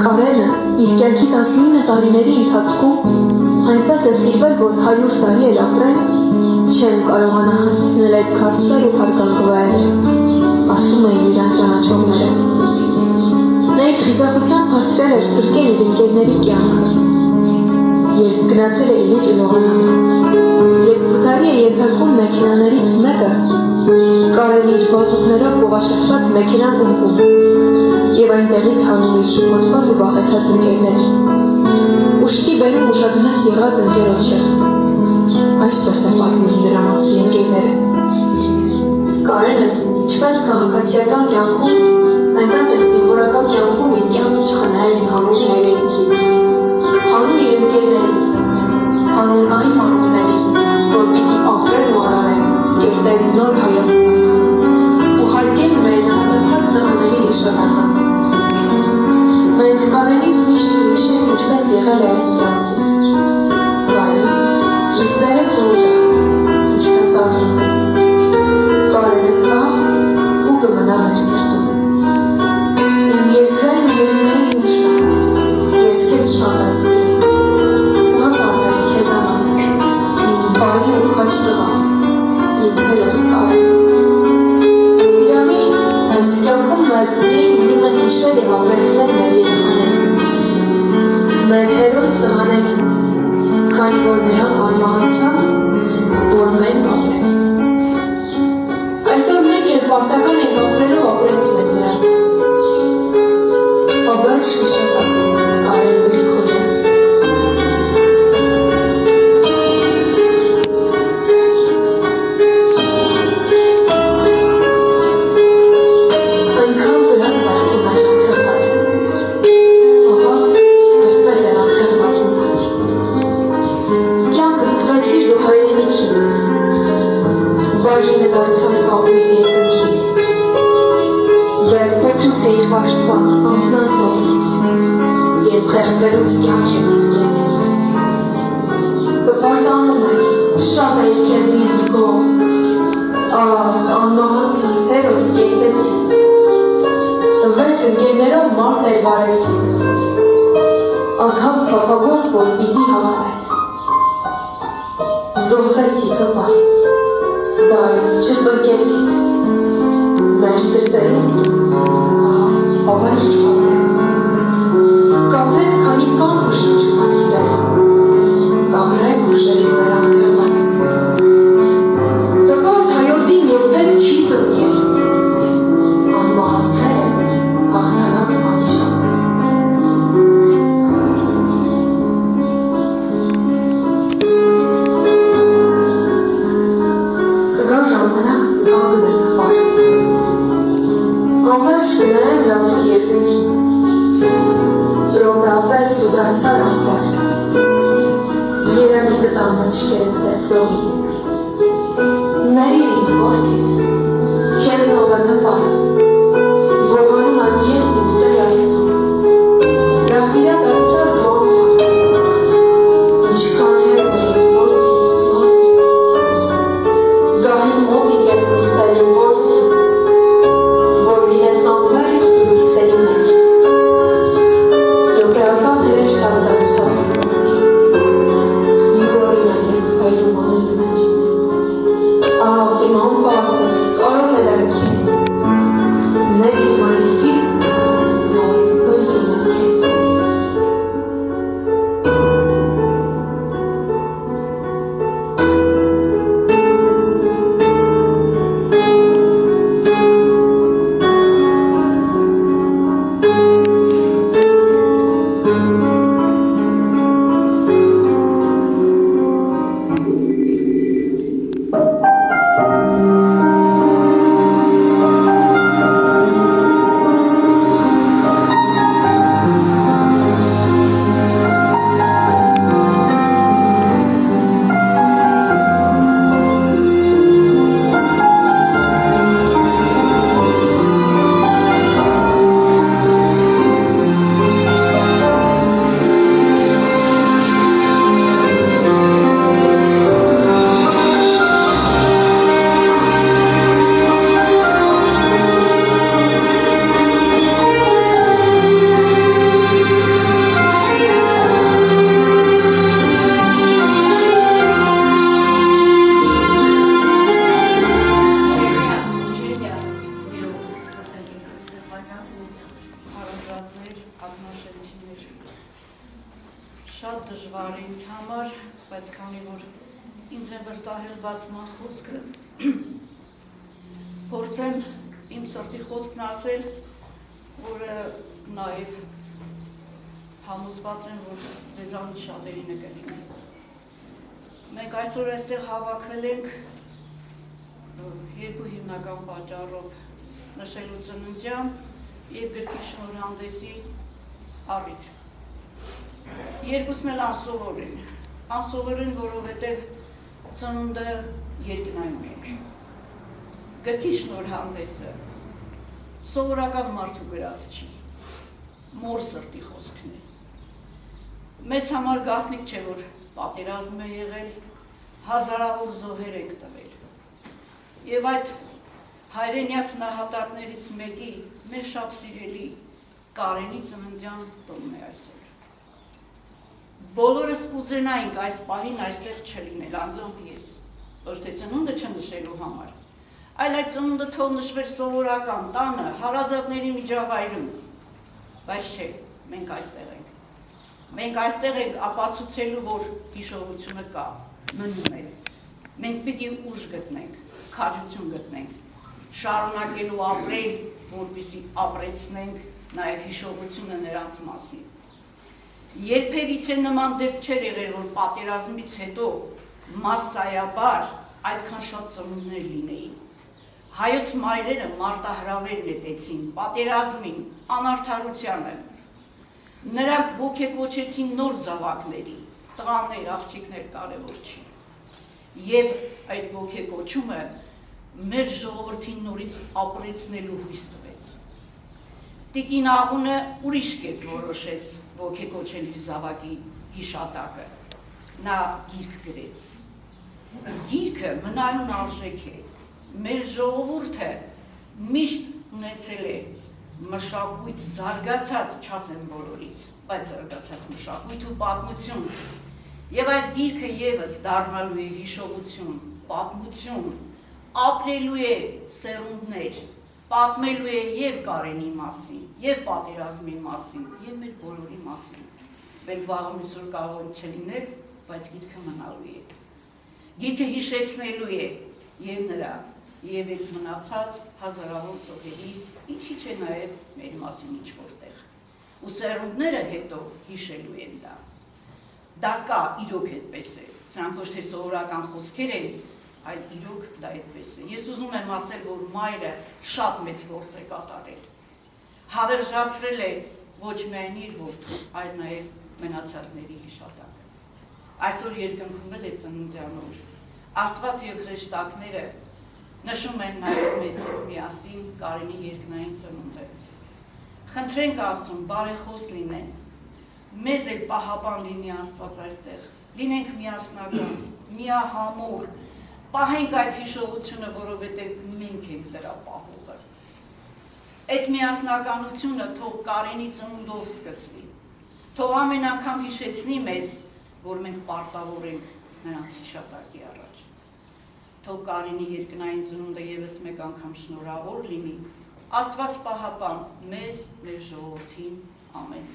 Կարենը իր կյանքի 19 տարիների ընթացքում այնպես է սիրվել, որ 100 տարի էլ ապրեն, չեմ կարողանա հասցնել այդ քասեր ու հարգանքվայել, ասում էին իրան ճանաչողները։ Նա իր խիզախությամբ հասցրել էր կրկել իր ընկերների կյանքը, երբ գնացել է Իլիչ Լողանանը, երբ վթարի է ենթարկում մեքենաներից մեկը, Կարենը իր բազուկներով ողաշրջված մեքենան ուղղում և այնտեղից հանում իր շփոթված ու վախեցած ընկերներին։ Ուշքի բերում ուշագնաց եղած ընկերոջը։ Այսպես է պատմում նրա մասի ընկերները։ Կարենս ինչպես քաղաքացիական կյանքում, այնպես էլ զինվորական կյանքում իր կյանքը չխնայեց հանուն հայրենիքի, հանուն իր ընկերների, հանուն այն մանուկների, որ պիտի ապրեն ու արարեն, կերտեն նոր Հայաստան ու հարգեն մեր նահատակված տղաների հիշողական։ Մենք Կարենից միշտ հիշենք ինչպես եղել է այս բանը։ Կարեն, ճիպտերս ուժը, ինչպես աղիցը։ Կարենը կա ու կմնա մեր սրտում։ Իմ երկրային երումների ուշան, ես քեզ շատ եմ սիրում։ Ու հպարտեմ քեզ համար, իմ բարի ու խաչ տղա, իմ հերոս Կարեն։ Իրավի, այս կյանքում մեզ միայն մնում է հիշել և ապրեցնել մեր երեխաներին, մեր հերոս տղաներին, քանի որ նրանք անմահացան, որ մենք ապրենք։ Այսօր մենք էլ պարտական ենք ապրելով ապրեցնել նրանց։ Հավերժ հիշատակ, Կարեն Գրիգորյան։ Այնքան վրան վարդում էր անթեղված, աղա այդպես էր անթեղված մնացում։ Կյանքը տվեցիր դու հայրենիքին, բաժինը դարձար ապույտ երկնքին, դեռ փոքրուց էիր պաշտպան, անձնազոհ, երբ խեղդվելուց կյանք եմ նվկեցին։ Կպարտանում էի, շատ էի քեզնից գոհ, անմահացի, հերոս կերտեցի, 6 ընկերներով մարդ էլ վարեցի, անհապ փափագով, որ պիտի հավատել։ Զոհվեցի կպարտ, բայց չծրկեցիք, մեր սրտերում հավերժ կապրեք, կապրեք, քանի կան ու շնչում են դեր, կապրեք ուշերի մեր անթեղված։ Կպարտ հայորդին երբեք չի ծնկել, անմահացել է հաղթանակ կանիշած։ Կգա ժամանակ կանգնել կպարտ, անվերջ կնայեմ լազու երկնքին, ռոպեապես ու դարձար անվարդ, երևի կտամ մջկերդ տեսնողին։ Ներիր ինձ որդիս, քեզնով եմ հպարտ, գողանում եմ ես իմ Տեր Աստծուց, ռահվիրա դարձար դու անվարդ, ինչքան հեռու էիր որդիս մազից, գահին մոտ ես նստել եմ որդի, որ լինես անվերջ ու լույսերի մեջ, ռոպեական հրեշտակ դարձած որդի, յուրօրինակ ես քանի որ ինձ են վստահել բացման խոսքը, փորձեմ իմ սրտի խոսքն ասել, որը նաև համոզված եմ, որ ձեզանից շատերին է կլինի։ Մենք այսօր այստեղ հավաքվել ենք երկու հիմնական պատճառով նշելու ծննդյան և գրքի շնորհանդեսի առիթ։ Երկուսն էլ անսովոր են, որովհետև ծնունդը երկնայում է։ Գրքի շնորհանդեսը սովորական մարդու գրած չի, մոր սրտի խոսքն է։ Մեզ համար գաղտնիք չէ, որ պատերազմ է եղել, հազարավոր զոհեր ենք տվել։ Եվ այդ հայրենյաց նահատակներից մեկի մեր շատ սիրելի Կարենի ծննդյան տոնն է այսօր։ Բոլորս կուզենայինք այս պահին այստեղ չլինել, անձամբ ես, ոչ թե ծնունդը չնշելու համար, այլ այդ ծնունդը թող նշվեր սովորական տանը, հարազատների միջավայրում, բայց չէ, մենք այստեղ ենք։ Մենք այստեղ ենք ապացուցելու, որ հիշողությունը կա, մնում է։ Մենք պիտի ուժ գտնենք, քաջություն գտնենք, շարունակելու ապրել, որպեսզի ապրեցնենք նաև հիշողությունը նրանց մասին։ Երբևիցե նման դեպք չէր եղել, որ պատերազմից հետո մասսայաբար այդքան շատ ծնունդներ լինեին։ Հայոց մայրերը մարտահրավեր նետեցին պատերազմին, անարդարությանը։ Նրանք ոգեկոչեցին նոր զավակների, տղաներ, աղջիկներ կարևոր չի։ Եվ այդ ոգեկոչումը մեր ժողովրդին նորից ապրեցնելու հույս տվեց։ Տիկին Աղունը ուրիշ կերպ որոշեց ոգեկոչել իր զավակի հիշատակը։ Նա գիրք գրեց։ Գիրքը մնայուն արժեք է։ Մեր ժողովուրդը միշտ ունեցել է մշակույթ զարգացած, չասեմ բոլորից, բայց զարգացած մշակույթ ու պատմություն։ Եվ այդ գիրքը ևս դառնալու է հիշողություն, պատմություն, ապրելու է սերունդներ, պատմելու է և Կարենի մասին, և պատերազմի մասին, և մեր բոլորի մասին։ Մենք վաղը մյուսօր կարող չլինել, բայց գիրքը մնալու է։ Գիրքը հիշեցնելու է և նրա, և այդ մնացած հազարավոր զոհերի, ինչի չէ նաև մեր մասին ինչ-որտեղ։ Ու սերունդները հետո հիշելու են դա։ Դա կա, իրոք այդպես է, սրանք ոչ թե սովորական խոսքեր են, այլ իրոք դա այդպես է։ Ես ուզում եմ ասել, որ մայրը շատ մեծ գործ է կատարել։ Հավերժացրել է ոչ միայն իր որդու, այլ նաև մնացածների հիշատակը։ Այսօր երկնքում է ծննդյան օր։ Աստված և հրեշտակները նշում են նաև մեզ հետ միասին Կարենի երկնային ծնունդը։ Խնդրենք Աստծուն բարեխոս լինեն, մեզ էլ պահապան լինի Աստված այստեղ, լինենք միասնական, միահամուռ, պահենք այդ հիշողությունը, որովհետև մենք ենք դրա պահողը։ Այդ միասնականությունը թող Կարենի ծնունդով սկսվի, թող ամեն անգամ հիշեցնի մեզ, որ մենք պարտավոր ենք նրանց հիշատակի առաջ։ Թող Կարենի երկնային ծնունդը ևս մեկ անգամ շնորհավոր լինի, Աստված պահապան մեզ, մեր ժողովրդին, ամեն։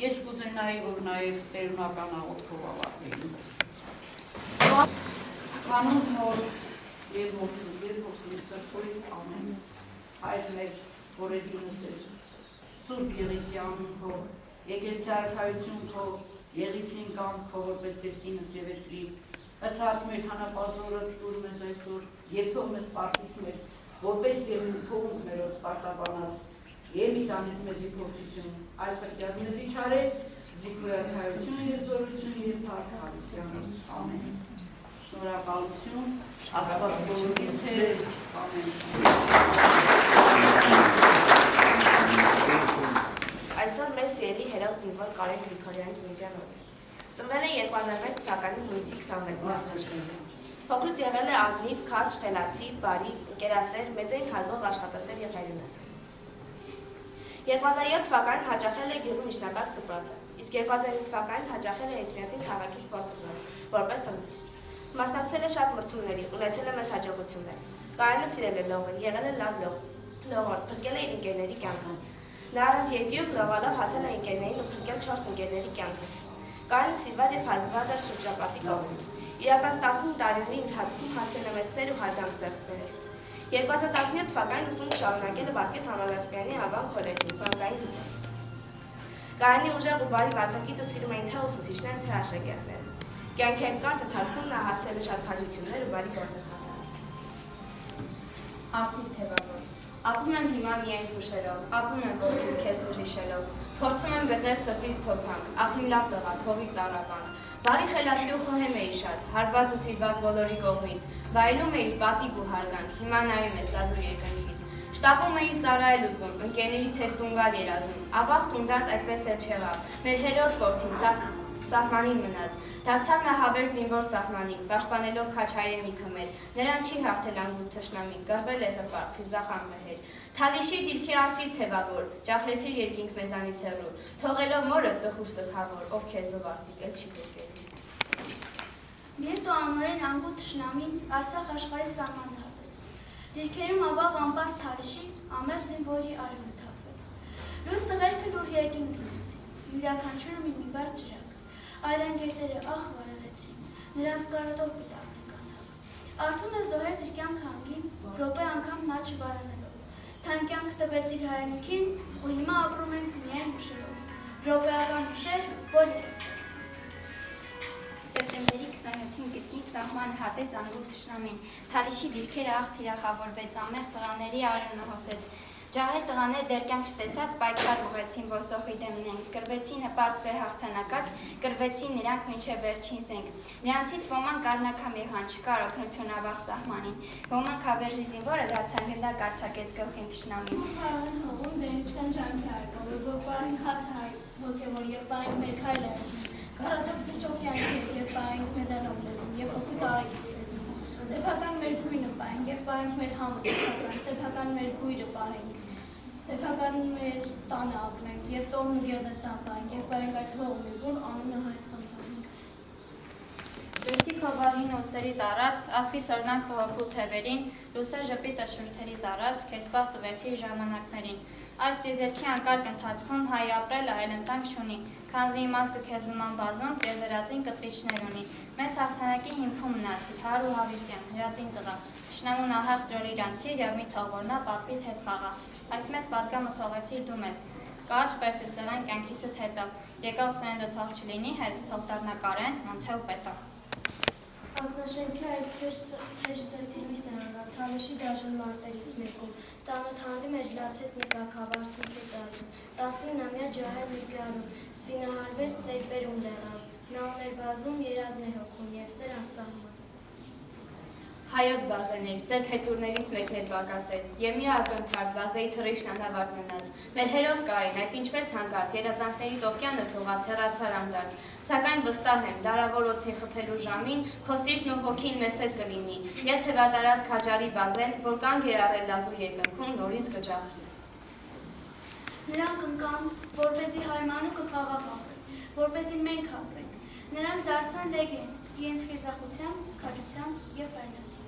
Ես կուզենայի, որ նաև տերունական աղոթքով ավարտվեին խոսքս։ Հանուն Հոր և Որդու և Որդու Սրբոյի ամեն։ Հայր մեր, որևինս էր, Սուրբ Եղիցի անուն Քո, եկես արքայություն Քո, եղիցին կամ Քո, որպես երկինս և երկրի, ըսած մեր հանապազորը տուր մեզ այսօր, և թող մեզ պարտից մեր, որպես և թողունք մերոց պարտաբանած, և մի տանես մեզի փորձություն, այլ պրկյազ մեզի չարել, զիքույ արքայությունը և զորությունը և փառքարությանս, ամեն։ Շնորհակալություն, Աստված բոլորիս հետ, ամեն։ Այսօր մեր սիրելի հերոս զինվոր Կարեն Գրիգորյանի ծննդյան օրն է։ Ծնվել է 2001 թվականի հունիսի 26-ին։ Փոքրուց եղել է ազնիվ, քաջ, խելացի, բարի, ընկերասեր, մեծային հարգող աշխատասեր և հայրենասեր։ 2007 թվականին հաճախել է գյուղի միջնակարգ դպրոցը, իսկ 2005 թվականին հաճախել է Էջմիածին քաղաքի սպորտ դպրոց, որպես ըմբի։ Մասնակցել է շատ մրցումների, ունեցել է մեծ հաջողություններ։ Կարենը սիրել է լողը, եղել է լավ լողորդ, փրկել է իր ընկերների կյանքը։ Նա առանց երկյուղ լողալով հասել է ընկերներին ու փրկել 4 ընկերների կյանքը։ Կարենը սիրված և հարգված էր շրջապատի կողմից։ Իրապես 15 տարիների ընթացքում հասել է մեծ սեր ու հարգանք ձեռք բերել։ 2017 թվականին ուսումը շարունակել է Վարդգես Համալսարանի Ավան քոլեջի բանկային գծում։ Կարենի ուժեղ ու բարի վարքագիծը սիրում էին թե ուսուցիչները, թե աշակերտները։ Կյանքի այդ կարճ ընթացքում նա հասցրել է շատ քաջություններ ու բարի գործընթացներ։ Արծիվ թևավոր։ Ապրում եմ հիմա միայն հուշերով, ապրում եմ որդիս քեզ լուր հիշելով, փորձում եմ գտնել սրտիս փոփանք, ախ իմ լավ տղա, թողի տարապանք։ Բարի խելացի ու խոհեմ էի շատ, հարված ու սիրված բոլորի կողմից, վայելում էիր պատիվ ու հարգանք, հիմա նայում ես լազուր երկնքից։ Շտապում էիր ծառայել ուզում, ընկերների թեք տունգալ երազում, ավաղ տունդարձ այդպես էլ չեղավ, մեր հերոս որդին սահմանին մնաց, դարձավ նա հավեր զինվոր սահմանին, պաշտպանելով քաչայրենիքը մեր, նրան չի հաղթել անգութ թշնամին, կռվել է հպարտ, խիզախան մհեր, թալիշի դիրքի արծիվ թևավոր, ճախրեցիր երկինք մեզանից հեռու, թողելով մորը տխուր սգավոր, ով քեզով արծիվ էլ չի գրկելու։ Մեր տոանորեն անգութ թշնամին Արցախ աշխարհի սահման հատեց, դիրքերում ավաղ անպարտ թալիշի, ամեղ զինվորի արյունը թափվեց, լույս տղերքը լուր երկինք գնացին, յուրաքանչյուրը մի բար ջրակ, այրանգետերը ախ վարարեցին, նրանց կարոտով պիտակն կանավ։ Արթունը զոհեց իր կյանքը անգին, րոպե անգամ նա չվարանելով, թան կյանք տվեց իր հայրենիքին, ու հիմա ապրում ենք միայն հուշերով, րոպեական հուշեր, որ երազվեցին։ Սեպտեմբերի 27-ին կրկին սահման հատեց անգութ թշնամին, թալիշի դիրքերը աղ թիրախավորվեց, ամեղ տղաների արյունը հոսեց, ջահել տղաներ դեռ կյանք չտեսած պայքար ուղղեցին ոսոխի դեմնեն, կրվեցին հպարտ վե հաղթանակած, կրվեցին նրանք մինչև վերջին զենք։ Նրանցից ոմանք առնակամ եղան, չկար օգնություն ավաղ սահմանին, ոմանք հավերժի զինվորը դարձան գնդակ արձակեց գլխին թշնամին։ Հարան հողում դերիչքան ջանքի արկով, որպարին հաց հայ, ոգևոր և պային մեր քայլ այսին, կարատոք թրջող կյանքեր և պային մեզանով լեզում, և ովկու տարագից լեզում, սեփական մեր գույնը պային, և պայինք մեր համը սեփական մեր գույրը պահենք, սեփական մեր տանը ապրենք, և տողն ու գերդաստան պահենք, և պայինք այս հողը մեր գուն անունը Հայաստան պահենք։ Լույսի քո բաժին ուսերի տարած, ասկի սորնան քո հոգու թևերին, լուսե ժպիտը շուրթերի տարած, քեզ պահ տվեցի ժամանակներին։ Այս տիեզերքի անկարգ ընթացքում հայ ապրելը այլընտրանք չունի, քանզի իմաստը քեզ նման բազում տիեզերածին կտրիչներ ունի։ Մեծ հաղթանակի հիմքում մնացիր, հար ու հավիտյան, հրածին տղա, թշնամուն ահեղ ծրոր իրանցիր և մի թող որ նա պատվիդ հետ խաղա։ Այս մեծ պատգամը թողեցիր դու մեզ, կարճ պես ու սեղան կյանքիցդ հետը, եկավ սնենդը թող չլինի հետ, թող դառնա Կարեն, Մանթե ու Պետա։ Ակնաշենցի այս թեժ սրտի լույս է անվա, թալիշի դաժան մարտերից մեկում, ծանոթ հանդի մեջ լացեց նկակավ, արցունքեց արյուն, 19-ամյա ջահել մի գարուն, սվինահարվեց ծերպերում դեղավ, նա ուներ բազում երազներ հոգում և սեր անսահման։ Հայոց բազեներ, ձեր փետուրներից մեկն էլ պակասեց, և մի ակնթարթ բազեի թռիչն անհավատ մնաց։ Մեր հերոս Կարին, այդ ինչպես հանկարծ, երազանքների տոկյանը թողած հեռացար անդարձ, սակայն վստահ եմ, դարավոր օձին խփելու ժամին, քո սիրտն ու հոգին մեզ հետ կլինի, և թևատարած քաջարի բազեն, որ կանգ էր առել լազուր երկնքում, նորից կջախրի։ Նրանք ընկան, որպեսզի հայմանուկը խաղաղ ապրեն, որպեսզի մենք ապրենք, նրանք դարձան լեգենդ, իրենց խիզախությամբ, քաջությամբ և վերնասությամբ։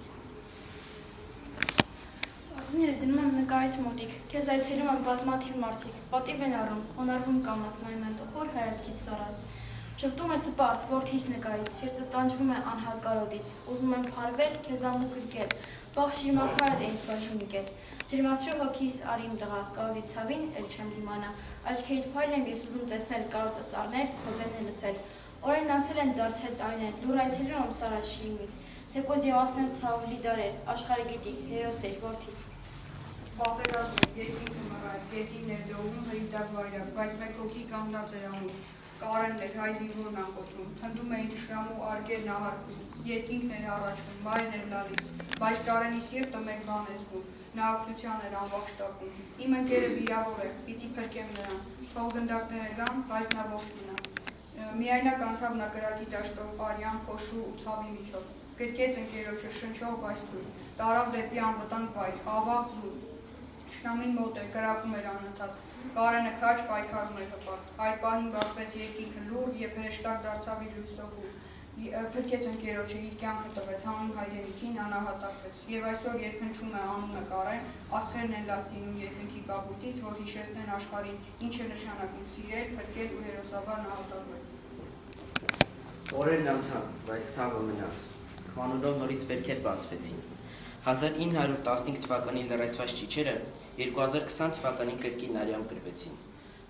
Ծաղիկները դնում եմ նկարիդ մոտիկ, քեզ այցելում եմ բազմաթիվ մարդիկ, պատիվ են առում, խոնարհվում կամաց նայում են տխուր հայացքից սառած։ Շփտում է սպարտ, որդիս նկարից, սիրտս տանջվում է անհատ կարոտից, ուզում եմ փարվել, քեզ ամուր գրկել, բաղ շիրմաքարդ է ինձ բաժում եկել։ Ջերմացրու հոգիս արիմ տղա, կարոտի ցավին էլ չեմ դիմանա, աչքերիդ փայլ եմ ես ուզում տեսնել կարոտս առնել, քո ձենն լսել։ Օրերն անցել են դարձել տարիներ, լուր այցելում եմ սարած շիրիմիդ, թեկուզ և ասեն ցավ լիդարեր, աշխարհը գիտի, հերոս էր որդիս։ Պատերազմ, երկինքը մռայլ, գետիններ դողում հրիտակ վայրակ, բայց մեկ հոգի կանգնած էր ամուր, Կարենն էր հայ զինվորն անկոտրում, թնդում էին թշնամու արգերն ահարկում, երկինքն էր առաջվում, մայրն էր լալիս, բայց Կարենի սիրտը մեկ բան էր զգում, նա օգնության էր անվաղ շտապում, իմ ընկերը վիրավոր է, պիտի փրկեմ նրան, թող գնդակները գան, բայց նա ողջ մնա։ Միայնակ անցավ նա կրակի դաշտով, արյան, փոշու ու ցավի միջով, գրկեց ընկերոջը շնչող բայց թույլ, տարավ դեպի անվտանգ վայր, ավաղ զուր, թշնամին մոտ էր, կրակում էր անընդհատ, Կարենը քաջ պայքարում էր հպարտ, այդ պահին բացվեց երկինքը լուր և հրեշտակ դարձավ իր լույսով ու փրկեց ընկերոջը, իր կյանքը տվեց, հանուն հայրենիքին անահատակվեց, և այսօր երբ հնչում է անունը Կարեն, աստղերն են լաց լինում երկնքի կապույտից, որ հիշեցնեն աշխարհին, ինչ է նշանակում սիրել, փրկել ու հերոսաբար նահատակվել։ Օրերն անցան, բայց ցավը մնաց։ Կանոնով նորից վերքեր բացվեցին։ 1915 թվականին լրացված ճիչերը 2020 թվականին կրկին արյամ կրվեցին։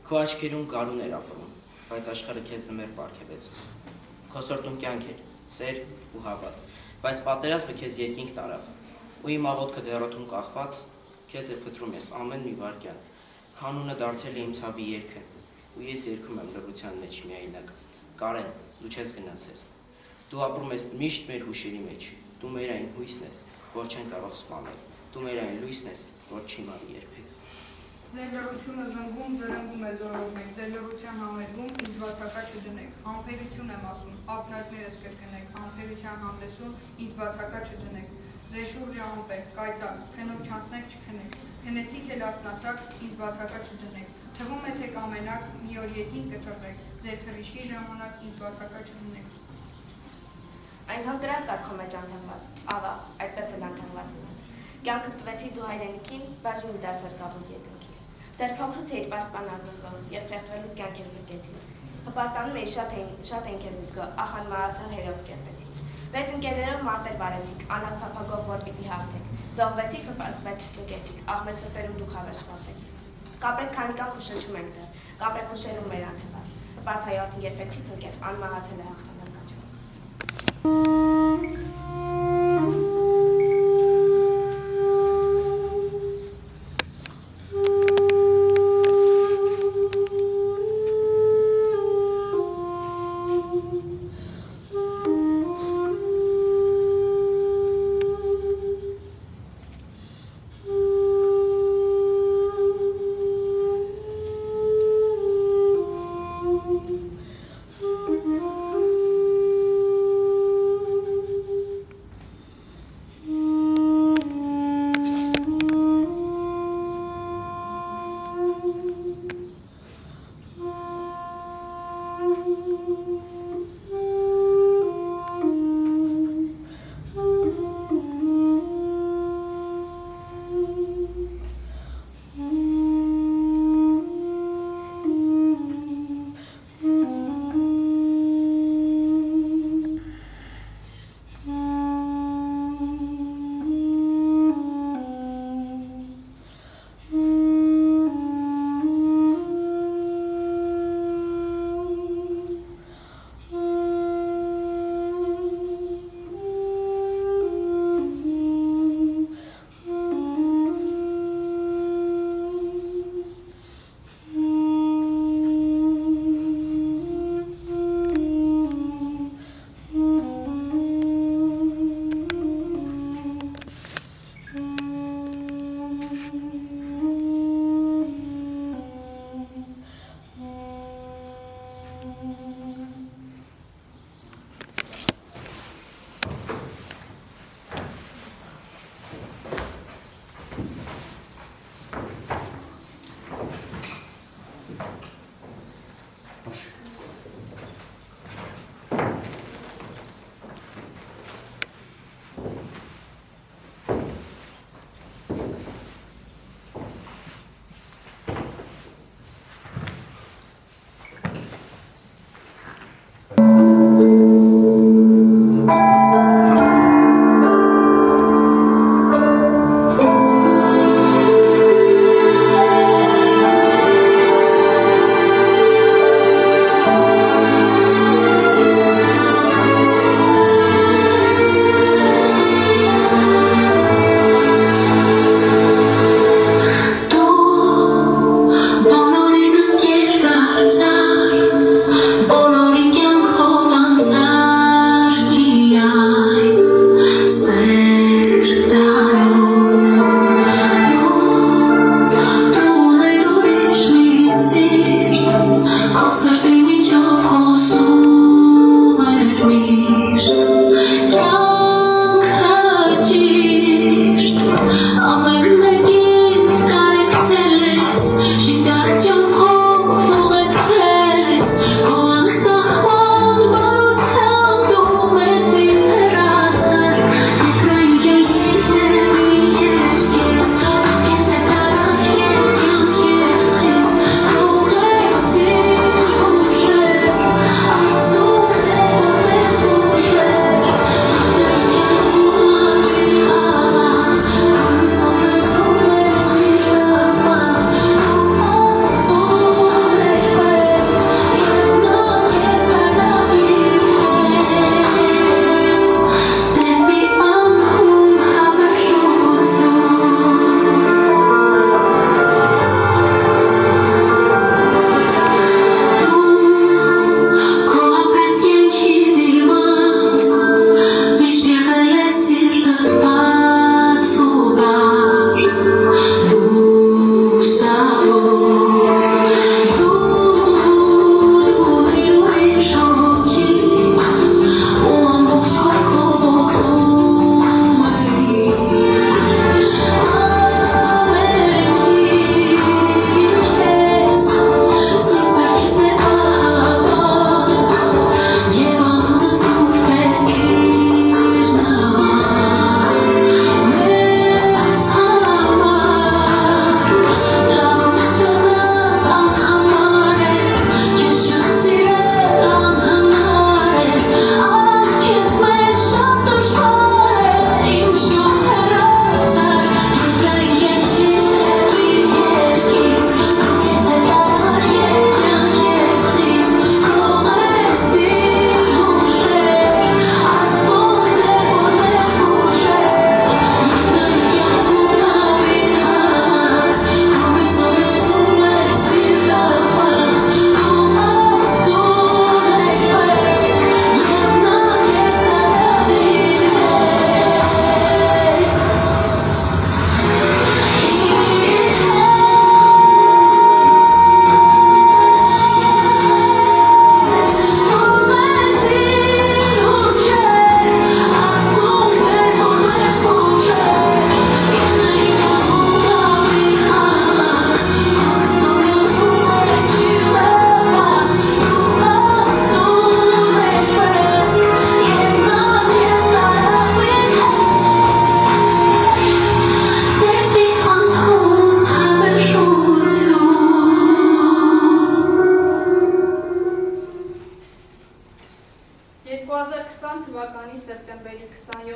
Քո աչքերում գարուն էր ապրում, բայց աշխարհը քեզ զմեր պարգևեց։ Քո սրտում կյանք էր, սեր ու հավատ, բայց պատերազմը քեզ երկինք տարավ։ Ու իմ աղոթքը դեռոթում կախված, քեզ է փնտրում ես ամեն մի վայրկյան։ Քանունը դարձել է իմ ցավի երգը, ու ես երգում եմ լռության մեջ միայնակ։ Կարեն, դու չես գնացել։ Դու ապրում ես միշտ մեր հուշերի մեջ։ Դու մեր այն հույսն ես, որ չեն կարող սպանել։ Դու մեր այն լույսն ես, որ չի մարի երբեք։ Ձեր լռությունը զնգում, զրնգում է զորովներ, ձեր լռության համերգում ինձ բացակա չդնեք, համբերություն եմ ասում, ակնարկներս կրկնեք, համբերության հանդեսում ինձ բացակա չդնեք, ձեր շուրջը ամպեր, կայծակ, քնով չանցնեք չքնեք, քնեցիք էլ արթնացաք, ինձ բացակա չդնեք, թվում է թե կամենակ, մի օր երկինք կթռեք, ձեր թռիչքի ժամանակ ինձ բացակա չդնեք։ Այնքան կրակ կար քո մեջ անթանված, ավա, այդպես էլ անթանված մնաց։ Կյանքը տվեցի դու հայրենիքին, բաժին դարձար կապուտ երկնքի։ Դեռ փոքրուց էիր պաշտպան ազնազոր, երբ խեղդվելուց կյանքեր գրկեցին։ Հպարտանում էի շատ էին քեզնից գո, ախան մահացար հերոս կերտեցին։ 6 ընկերներով մարտեր վարեցիք, անակ փափագով որ պիտի հաղթեք։ Զոհվեցիք, բայց չծնկեցիք, աղ մեր սրտերում դուք հավերժվատեք։ Կապրեք քանի կան խուշչում ենք դեռ, կապրեք խուշերում մեր անթեվար։ Հպարթայորդին երբեք չի ծնկել, անմահացել է հաղթանակ կանչած։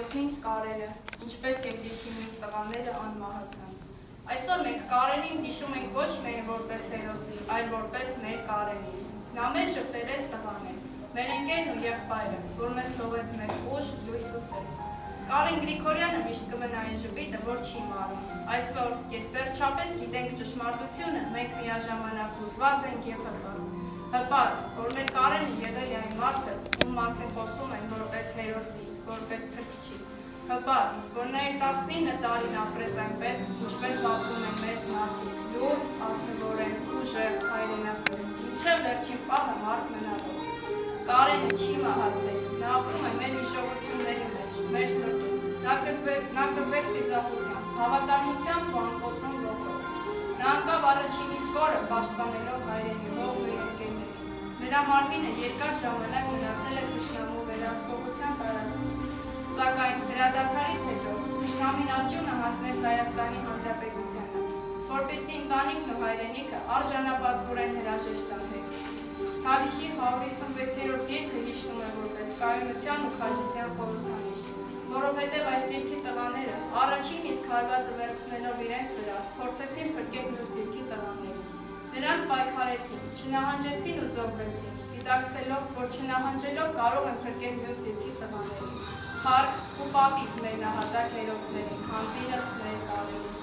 հայրենիքին Կարենը, ինչպես և դիրքի մյուս տղաները անմահացան։ Այսօր մենք Կարենին հիշում ենք ոչ միայն որպես հերոսի, այլ որպես մեր Կարենին։ Նա մեր ժպտերես տղան է, մեր ընկերն ու եղբայրը, որ մեզ թողեց մեր ուժ, լույս ու սեր։ Կարեն Գրիգորյանը միշտ կմնա այն ժպիտը, որ չի մարում։ Այսօր, երբ վերջապես գիտենք ճշմարտությունը, մենք միաժամանակ հուզված ենք և հպարտ, որ մեր Կարենը եղել է այն մարդը, ում մասին խոսում են որպես հերոսի, որպես փրկչի։ Հպարտ, որ նա իր 19 տարին ապրեց այնպես, ինչպես ապրում են մեծ մարդիկ, լուր, ազնվորեն, ուժեղ, հայրենասեր, մինչև վերջին պահը մարդ մնալով։ Կարենը չի մահացել, նա ապրում է մեր հիշողությունների մեջ, մեր սրտում, նա կրվեց վիճակությամբ, հավատարմությամբ ու անկոտրում ոգով։ Նա անկավ առաջին իսկ օրը պաշտպանելով հայրենի հողն ու ընկերներին։ Նրա մարմինը երկար ժամանակ մնացել է թշնամու վերահսկողության տարածքում։ Սակայն հրադադարից հետո թշնամին աճյունը հանձնեց Հայաստանի Հանրապետությանը, որպեսզի ընտանիքն ու հայրենիքը արժանապատվորեն հրաժեշտ տանեն։ Թալիշի 156-րդ գիրքը հիշում է որպես կայունության ու քաջության խորհրդանիշ, որովհետև այս դիրքի տղաները առաջին իսկ հարվածը վերցնելով իրենց վրա փորձեցին փրկել մյուս դիրքի տղաներին։ Նրանք պայքարեցին, չնահանջեցին ու զոհվեցին, գիտակցելով, որ չնահանջելով կարող են փրկել մյուս դիրքի տղաներին։ Փառք ու պատիվ մեր նահատակ հերոսներին, հանձինս մեր Կարենին։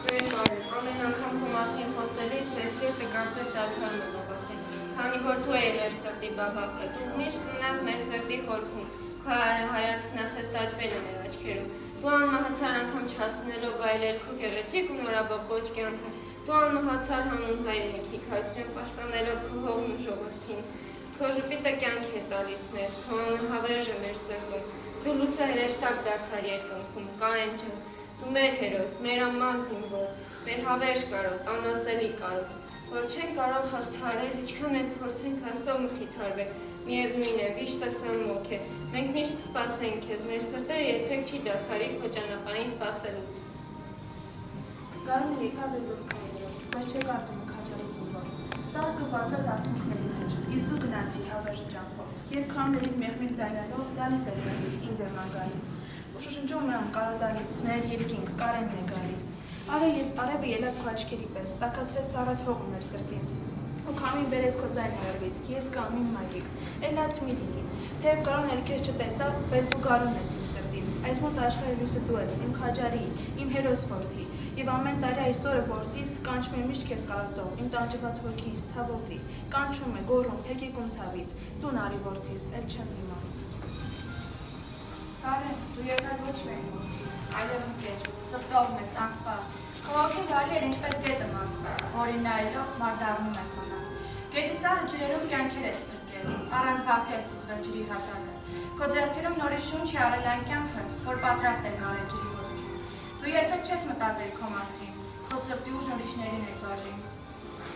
Մեր Կարեն, ամեն անգամ քո մասին խոսելիս մեր սիրտը կարծես դադարում է բողոքել, քանի որ դու ես մեր սրտի բաղակը, դու միշտ մնաս մեր սրտի խորքում, քո հայացքն ասես տաճվել է մեր աչքերում, դու անմահացար անգամ չհասնելով վայելել քո գեղեցիկ ու նորաբողոջ կյանքը, դու անմահացար հանուն հայրենիքի քաջություն պաշտպանելով քո հողն ու ժողովրդին, քո ժպիտը կյանք է տալիս մեզ, քո անհավերժը մեր սրտում, դու լույսը հրեշտակ դարձար երկնքում, Կարեն ջան, դու մեր հերոս, մեր աման զինվոր, մեր հավերժ կարոտ, անասելի կարոտ, որ չեն կարող հաղթարել, ինչքան են փորձենք Աստծո մխիթարվել, միևնույն է, վիշտը սամոք է, մենք միշտ կսպասենք քեզ, մեր սրտերը երբեք չի դադարի քո ճանապարհին սպասելուց։ Գարուն եկավ է դուրքայերով, բայց չէ կարդում քաջարի զինվոր։ Սաղ դու բացված արցունքների մեջ, իսկ դու գնացիր հավերժ ճամփով, երբ քամների մեղմիլ դայնալով դալիս էր նրանից, ինձ էր մանգալիս։ Շշնջում եմ կարոտալից, ներ երկինք, Կարենն է գալիս։ Արևը ելավ քո աչքերի պես, տաքացրեց սառած հողը մեր սրտին։ Ու քամին բերեց քո ձայնը հեռվից, ես կամ իմ մայրիկ, էլաց մի լինի։ Թեև Կարոն էլ քեզ չտեսավ, բայց դու Կարոնն ես իմ սրտին։ Այս մոտ աշխարհի լույսը դու ես, իմ քաջարի, իմ հերոս որդի։ Եվ ամեն տարի այսօրը որդիս կանչում է միշտ քեզ կարոտող, իմ տանջված հոգիս, ցավով լի, կանչում է, գոռում, եկեք ում ցավից, տուն արի որդիս, էլ չեմ իմանում։ Կարեն, դու եղել ոչ միայն որդի, այլև ընկեր, սրտով մեծ, անսպառ։ Քո հոգին գալի էր ինչպես գետը մաքրում, որին նայելով մարդառնում է խոնավ։ Գետի սառը ջրերում կյանքեր ես փրկել, առանց վախի ես ուզվել ջրի հատակը։ Քո ձեռքերում նորից շունչ է արել այն կյանքը, որ պատրաստ էր մարել ջրի ոսկին։ Դու երբեք չես մտածել քո մասին, քո սրտի ուժն ուրիշներին է բաժին։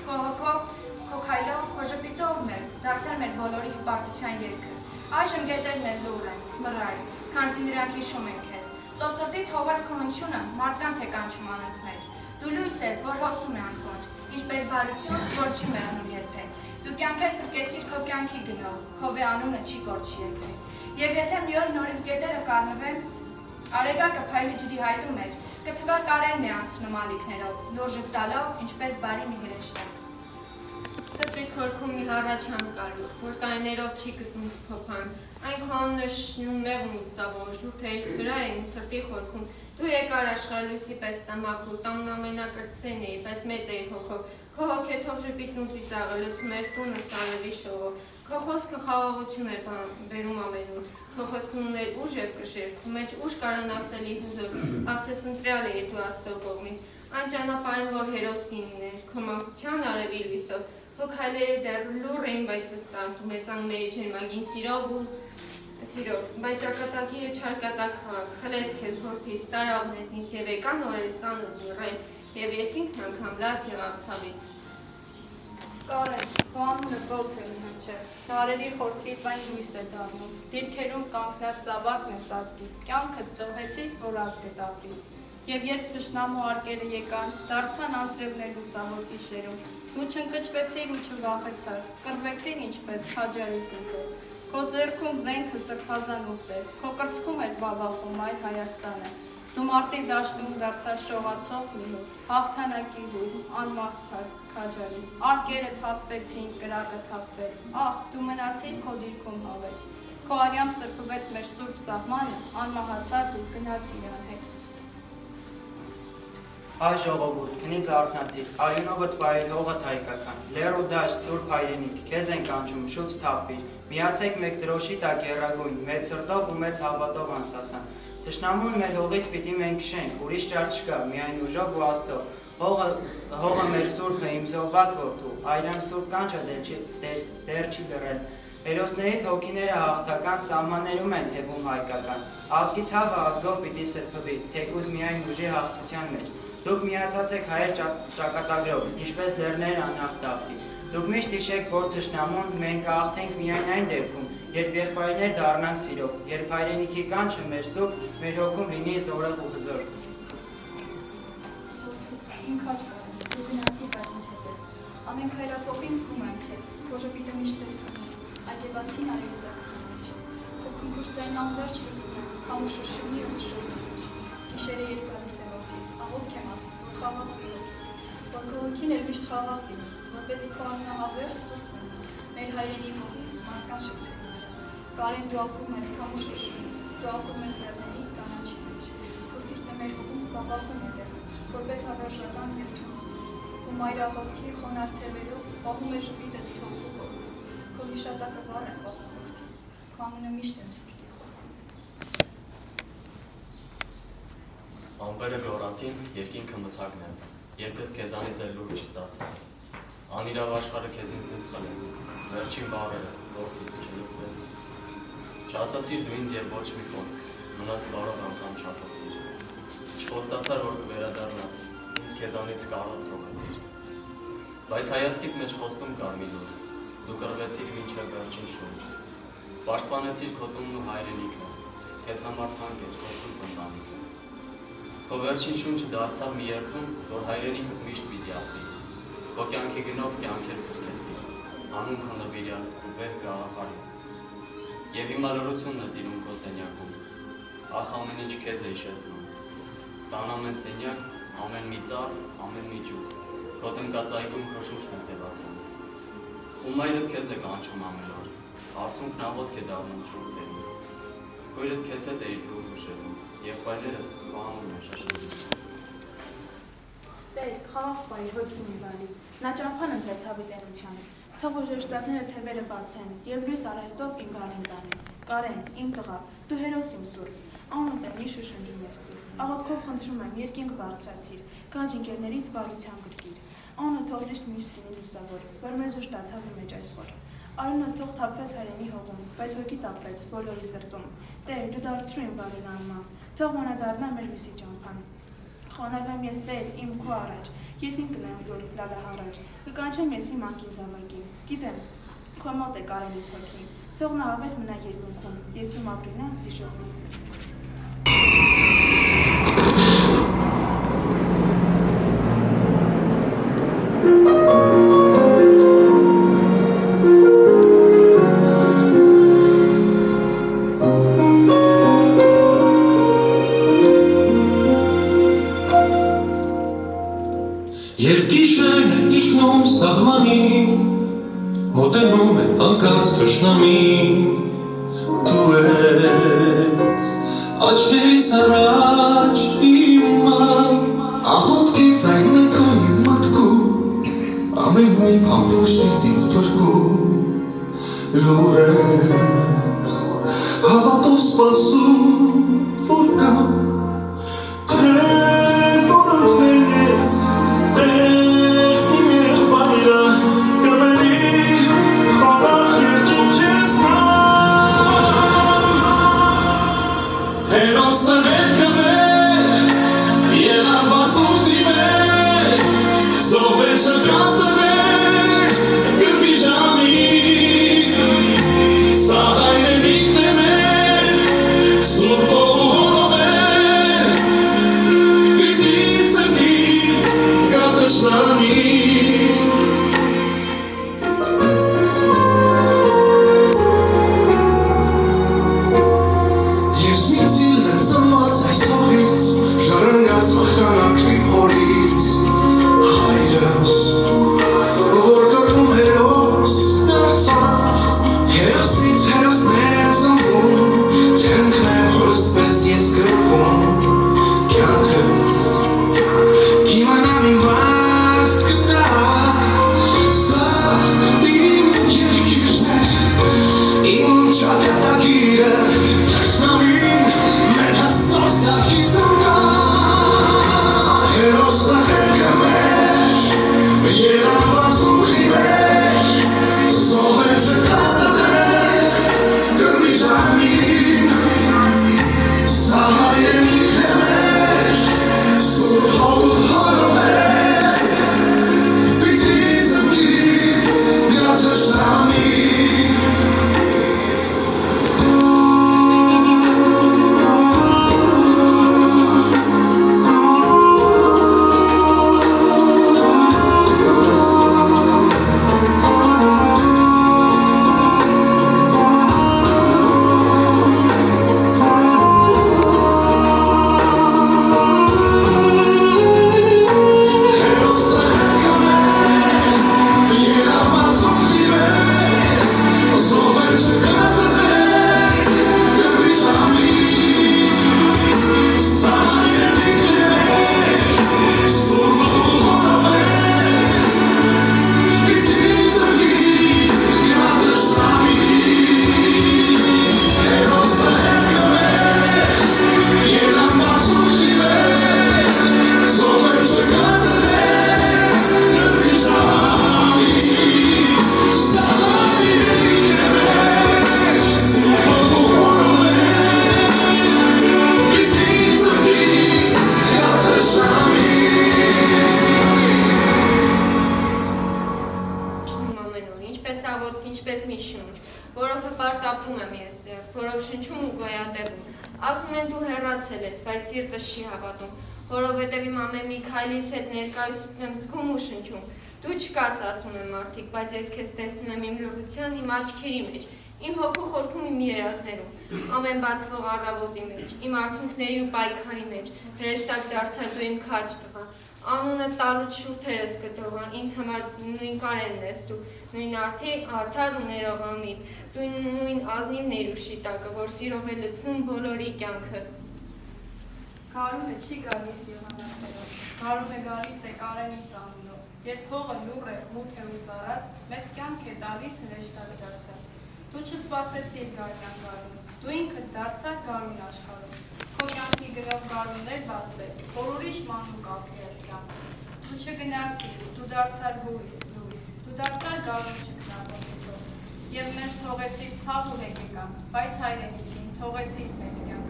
Քո հոգով, քո քայլով, քո ժպիտով մեր դարձել մեր բոլորի հպարտության երգը։ Այժմ գետերն են լուր են, մռայլ, քանզի նրանք հիշում են քեզ։ Ծովսրտի թողած քո հնչյունը մարդկանց է կանչում անընդմեջ։ Դու լույս ես, որ հոսում է անխոնջ, ինչպես բարություն, որ չի մեռնում երբեք։ Դու կյանքեր փրկեցիր քո կյանքի գնով, քո վեանունը չի կորչի երբեք։ Եվ եթե մի օր նորից գետերը կառնվեն, արեգակը փայլի ջրի հայրում էր, կթվա Կարենն է անցնում ալիքներով, լուր ժպտալով, ինչպես բարի մի հրեշտակ։ Սրտիս խորքում մի հառաչանք կար, որ տարիներով չի գտնում սփոփան, այն քո աննշնում մեղմ ուսավոր, ժուրթերից վրա է իմ սրտի խորքում, դու եկար աշխարհ լույսի պես տամակուր, տանն ամենակրտսեն էի, բայց մեծ էի հոգով, քո հոգեթով ժպիտն ու ծիծաղը լցում էր տունը սարերի շողով, քո խոսքը խաղաղություն էր բերում ամենուր, քո խոսքն ուներ ուժ և կշիռ, քո մեջ ուժ կարանասելի հուզով, ասես ընտրյալ էիր դու Աստծո կողմից, այն ճանապարհին, որ հերոսինն էր, քո մանկության արևի լույսով, քո քայլերը դեռ լուռ էին, բայց վստահ, դու մեծան մեր ջերմագին սիրով, բայց ճակատագիրը չարկատակ խաղաց, խլեց քեզ որդիս, տարավ մեզ ինձ և եկան օրեր ծանր դուրեն, և երկինքն անգամ լաց եղավ ցավից։ Կարեն, քո անունը ոնց է մնաչել, դարերի խորքից այն լույս է դառնում, դիրքերում կանգնած զավակն ես ազգի, կյանքդ զոհեցիր, որ ազգդ ապրի։ Եվ երբ թշնամու արկերը եկան, դարձան անձրևներ լուսավոր գիշերում, դու չընկճվեցիր ու չվախեցար, կռվեցիր ինչպես քաջարի զինվոր։ Քո ձեռքում զենքը սրբազան ուղտեր, քո կրծքում էր բաբախում այլ Հայաստանը։ Դու մարտի դաշտում դարձար շողացող մի հոտ, հաղթանակի հույս, անմարդ քաջարի, արկերը թափվեցին, կրակը թափվեց, ահ, դու մնացիր քո դիրքում հավետ, քո արյամբ սրբվեց մեր սուրբ սահմանը, անմահացար դու գնացիր անհետ։ Այ ժողովուրդ, քնից արթնացիր, արյունովդ բայր հողդ հայկական, լեր ու դաշտ, սուրբ հայրենիք, քեզ ենք անջում, շուտ թափվիր, միացեք մեկ դրոշի տակ եռագույն, մեծ սրտով ու մեծ հավատով անսասան, թշնամուն մեր հողից պիտի մենք քշենք, ուրիշ ճար չկա, միայն ուժով ու Աստծո, հողը մեր սուրբը իմ զոհված որդու, այրեմ սուրբ կանչը դեռ չի լռել, հերոսների թոքիները հաղթական սահմաններում են թևում հայկական, ազգի ցավը ազգով պիտի սրբվի, թեկուզ միայն ուժի հաղթության մեջ, դուք միացած եք հայեր ճակատագրով, ինչպես լեռներ անախտավտի, դուք միշտ հիշեք, որ թշնամուն մենք կհաղթենք միայն այն դեպքում, երբ եղբայրներ դառնանք սիրով, երբ հայրենիքի կանչը մեր սուրբ, մեր հոգում լինի զորեղ ու հզոր։ Իմ քաչ կարես, դու գնացի բայց ինձ հետ ես, ամեն քայլափոխին զգում եմ քեզ, քո ժպիտը միշտ տեսնում եմ, այգեբացին արևի ձախտի մեջ, քո քնքուշ ձայն անվերջ լսում եմ, քամու շրշյունի ու շրշյունի, գիշերը երբ գալիս է որդիս, աղոթք եմ ասում, որ խաղաղ լինի, որ քո հոգին էլ միշտ խաղաղ լինի, որպեսզի քո ամենահավերժ սուրբը մեր հայրենի հողից մարդկանց շփոթի։ Կարեն դու ապրում ես քամու շրշյունի, դու ապրում ես լեռների կանաչի մեջ, քո սիրտը մեր հողում խաղաղում է դեռ, որպես հավերժական երթուց, քո մայրաղոթքի խոնարհ թևերով պահում է ժպիտը իր հոգու խորքում, քո հիշատակը վառ է պահում որդիս, քո անունը միշտ եմ սրտի խորքում։ Ամպերը գոռացին, երկինքը մթագնեց, երբ ես քեզանից էլ լուր չստացա։ Անիրավ աշխարհը քեզ ինձնից խլեց, վերջին բառերը որդիս չլսվեց։ Չասացիր դու ինձ եւ ոչ մի խոսք, մնաց վարող անգամ չասացիր։ Չխոստացար, որ կվերադառնաս, ինձ քեզանից կարոտ թողեցիր։ Բայց հայացքիդ մեջ խոստում կար մի լուր, դու կռվեցիր մինչև վերջին շունչ։ Պաշտպանեցիր քո տունն ու հայրենիքը, քեզ համար թանկ էր քո սուրբ ընտանիքը։ Քո վերջին շունչը դարձավ մի երթում, որ հայրենիքդ միշտ պիտի ապրի։ Քո կյանքի գնով կյանքեր կրկեցիր, անունքը նվիրյալ ու վեհ գաղափարի։ Եվ հիմա լռությունն է տիրում քո սենյակում, ախ ամեն ինչ քեզ է հիշեցնում, տան ամեն սենյակ, ամեն մի ծառ, ամեն մի ճյուղ, քո տնկածայքում քո շուրջն է թևածում, ու մայրդ քեզ է կանչում ամեն օր, արցունքն աղոթք է դառնում շուրթերին, քույրդ քեզ հետ է իր լուր հուշերում, եղբայրներդ քո անունն է շշնջում։ Տեր, խաղաղ բայր հոգին մի բանի, նա ճամփան ընթեց հավիտենությանը, թող որ հրեշտակները թևերը բացեն և լույս արահետով իմ գալին տանեն։ Կարեն, իմ տղա, դու հերոս իմ սուրբ, անունդ եմ մի շշնջում ես դու, աղոթքով խնդրում եմ երկինք բարձրացիր, կանչ ընկերներիդ բարության գրկիր, անունը թող միշտ լինի լուսավոր, որ մեզ ուժ տաց հավի մեջ այսօր։ Արունը թող թափվեց հայրենի հողում, բայց հոգի տապվեց բոլորի սրտում։ Տեր, դու դարձրու իմ բարին անմա, թող մոնադառնա մեր հույսի ճամփան։ Խոնարհվեմ ես Տեր, իմ քո առաջ, երկին կնեմ լուր լալահարաջ, կկանչեմ ես իմ անկին զավակին, գիտեմ, քո մոտ է Կարենիս հոգին, թող նա հավետ մնա երկնքում, և իմ ապրինա հիշողներիս։ Երկիշեն իջնում սահմանին, մոտենում է հանկարծ թշնամին, դու ես աչքերիս առաջ իմ աղոթքի ձայնն է քո իմ մտքում, ամեն մի փամփուշտից ինձ փրկում, լուր ես հավատով սպասում, որ կամ Ասում են դու հեռացել ես, բայց սիրտս չի հավատում, որովհետև իմ ամեն մի քայլիս հետ ներկայություն եմ զգում ու շնչում։ Դու չկաս, ասում են մարդիկ, բայց ես քեզ տեսնում եմ իմ լռության, իմ աչքերի մեջ, իմ հոգու խորքում, իմ երազներում, ամեն բացվող առավոտի մեջ, իմ արցունքների ու պայքարի մեջ, հրեշտակ դարձար դու իմ քաջ տղա, անունը տալուց շուրթեր ես գտողա, ինձ համար նույն Կարենն ես դու, նույն արդար ու ներողամիտ, դու նույն ազնիվ ներուշի տակը, որ սիրով է լցնում բոլորի կյանքը։ Գարունը չի գալիս եղանակներով, գարունը գալիս է Կարենի սանունով, երբ հողը լուռ է, մութ է ու սառած, մեզ կյանք է տալիս հրեշտակ դարձած։ Դու չսպասեցիր գարնան գարուն, դու ինքդ դարձար գարուն աշխարհում, քո կյանքի գրով գարուններ բացվեց, որ ուրիշ մանուկ ապրես կյանք։ Դու չգնացիր, դու դարձար հույս, դու դարձար գարուն չգնալով, եւ մեզ թողեցիր ցավ ու հեկեկան, բայց հայրենիքին թողեցիր մեզ կյանք։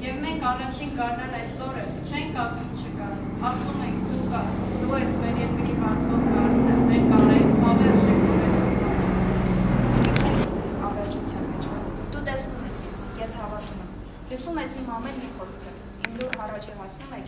Եվ մենք առաջին գարնան այսօրը չենք ասում չկաս, ասում ենք դու կաս, դու ես մեր երկրի բացվող գարունը, մեր Կարեն հավերժ ենք Ավերջության մեջ, դու տեսնում ես ինձ, ես հավատում եմ, լսում ես իմ ամեն մի խոսքը, իմ լուր հառաչը հասնում է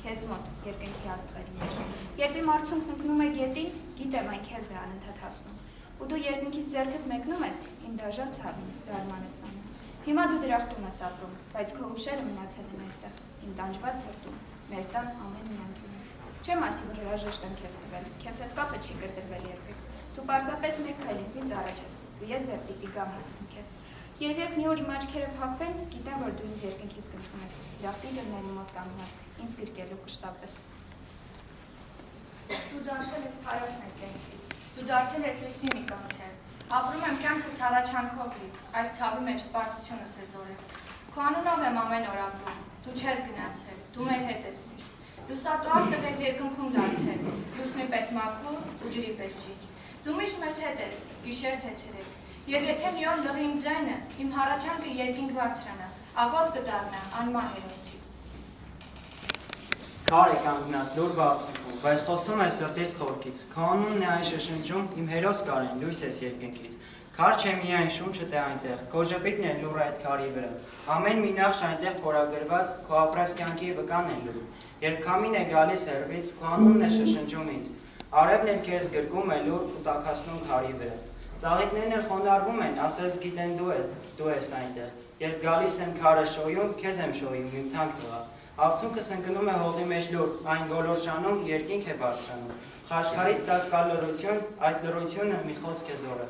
քեզ մոտ, երկնքի աստղերի մեջ, երբ իմ արցունքն ընկնում է գետին, գիտեմ այն քեզ է անընդհատ հասնում, ու դու երկնքից ձեռքդ մեկնում ես, իմ դաժան ցավին, դարման ես անում, հիմա դու դրախտում ես ապրում, բայց քո ուշերը մնացել են այստեղ, իմ տանջված սրտում, մեր տան ամեն մի անկյունում, չեմ ասի, որ հրաժեշտ եմ քեզ տվել, քեզ հետ կապը չի կրկնվել երբեք, դու պարզապես մեկ քայլ ինձնից առաջ ես, ու ես դեռ պիտի գամ հասնեմ քեզ։ Եվ երբ մի օր իմ աչքերը փակվեն, գիտեմ, որ դու ինձ երկնքից կընկնում ես, դրախտի դռների մոտ կանգնած, ինձ գրկելու կշտապես։ Դու դարձել ես փայոց ներկենքի, դու դարձել ես լույսի մի կանթե, ապրում եմ կյանքս հառաչանքով լի, այս ցավի մեջ պարտությունս է զորել։ Քո անունով եմ ամեն օր ապրում, դու չես գնացել, դու մեր հետ ես միշտ, դու սատուած տղես երկնքում դարձել, լուսնի պես մաքուր ու ջրի պես ջիջ, դու միշտ մեզ հետ ես, գիշեր թե ցերեկ, եւ եթե մի օր լռի իմ ձայնը, իմ հառաչանքը երկինք բարձրանա, աղոտ կդառնա անմահ հերոսի։ Քար է կանգնած լուր բացվում, բայց խոսում է սրտիս խորքից, քո անունն է այն շշնջում, իմ հերոս Կարեն, լույս ես երկնքից։ Քար չէ միայն շունչը թե այնտեղ, քո ժպիտն է լուռ այդ քարի վրա, ամեն մի նախշ այնտեղ փորագրված, քո ապրած կյանքի վկան է լուր, երբ քամին է գալիս հեռվից, քո անունն է շշնջում ինձ, արևն էլ քեզ գրկում է լուր ու տաքացնում քարի վրա, ծաղիկներն էլ խոնարհվում են, ասես գիտեն դու ես այնտեղ, երբ գալիս եմ քարը շոյում, քեզ եմ շոյում, իմ թանկ տղա, Ավցունքս ընկնում է հողի մեջ լուր, այն գոլորշանում երկինք է բարձրանում, խաչքարի տակ կա լռություն, այդ լռությունը մի խոսք է զորը։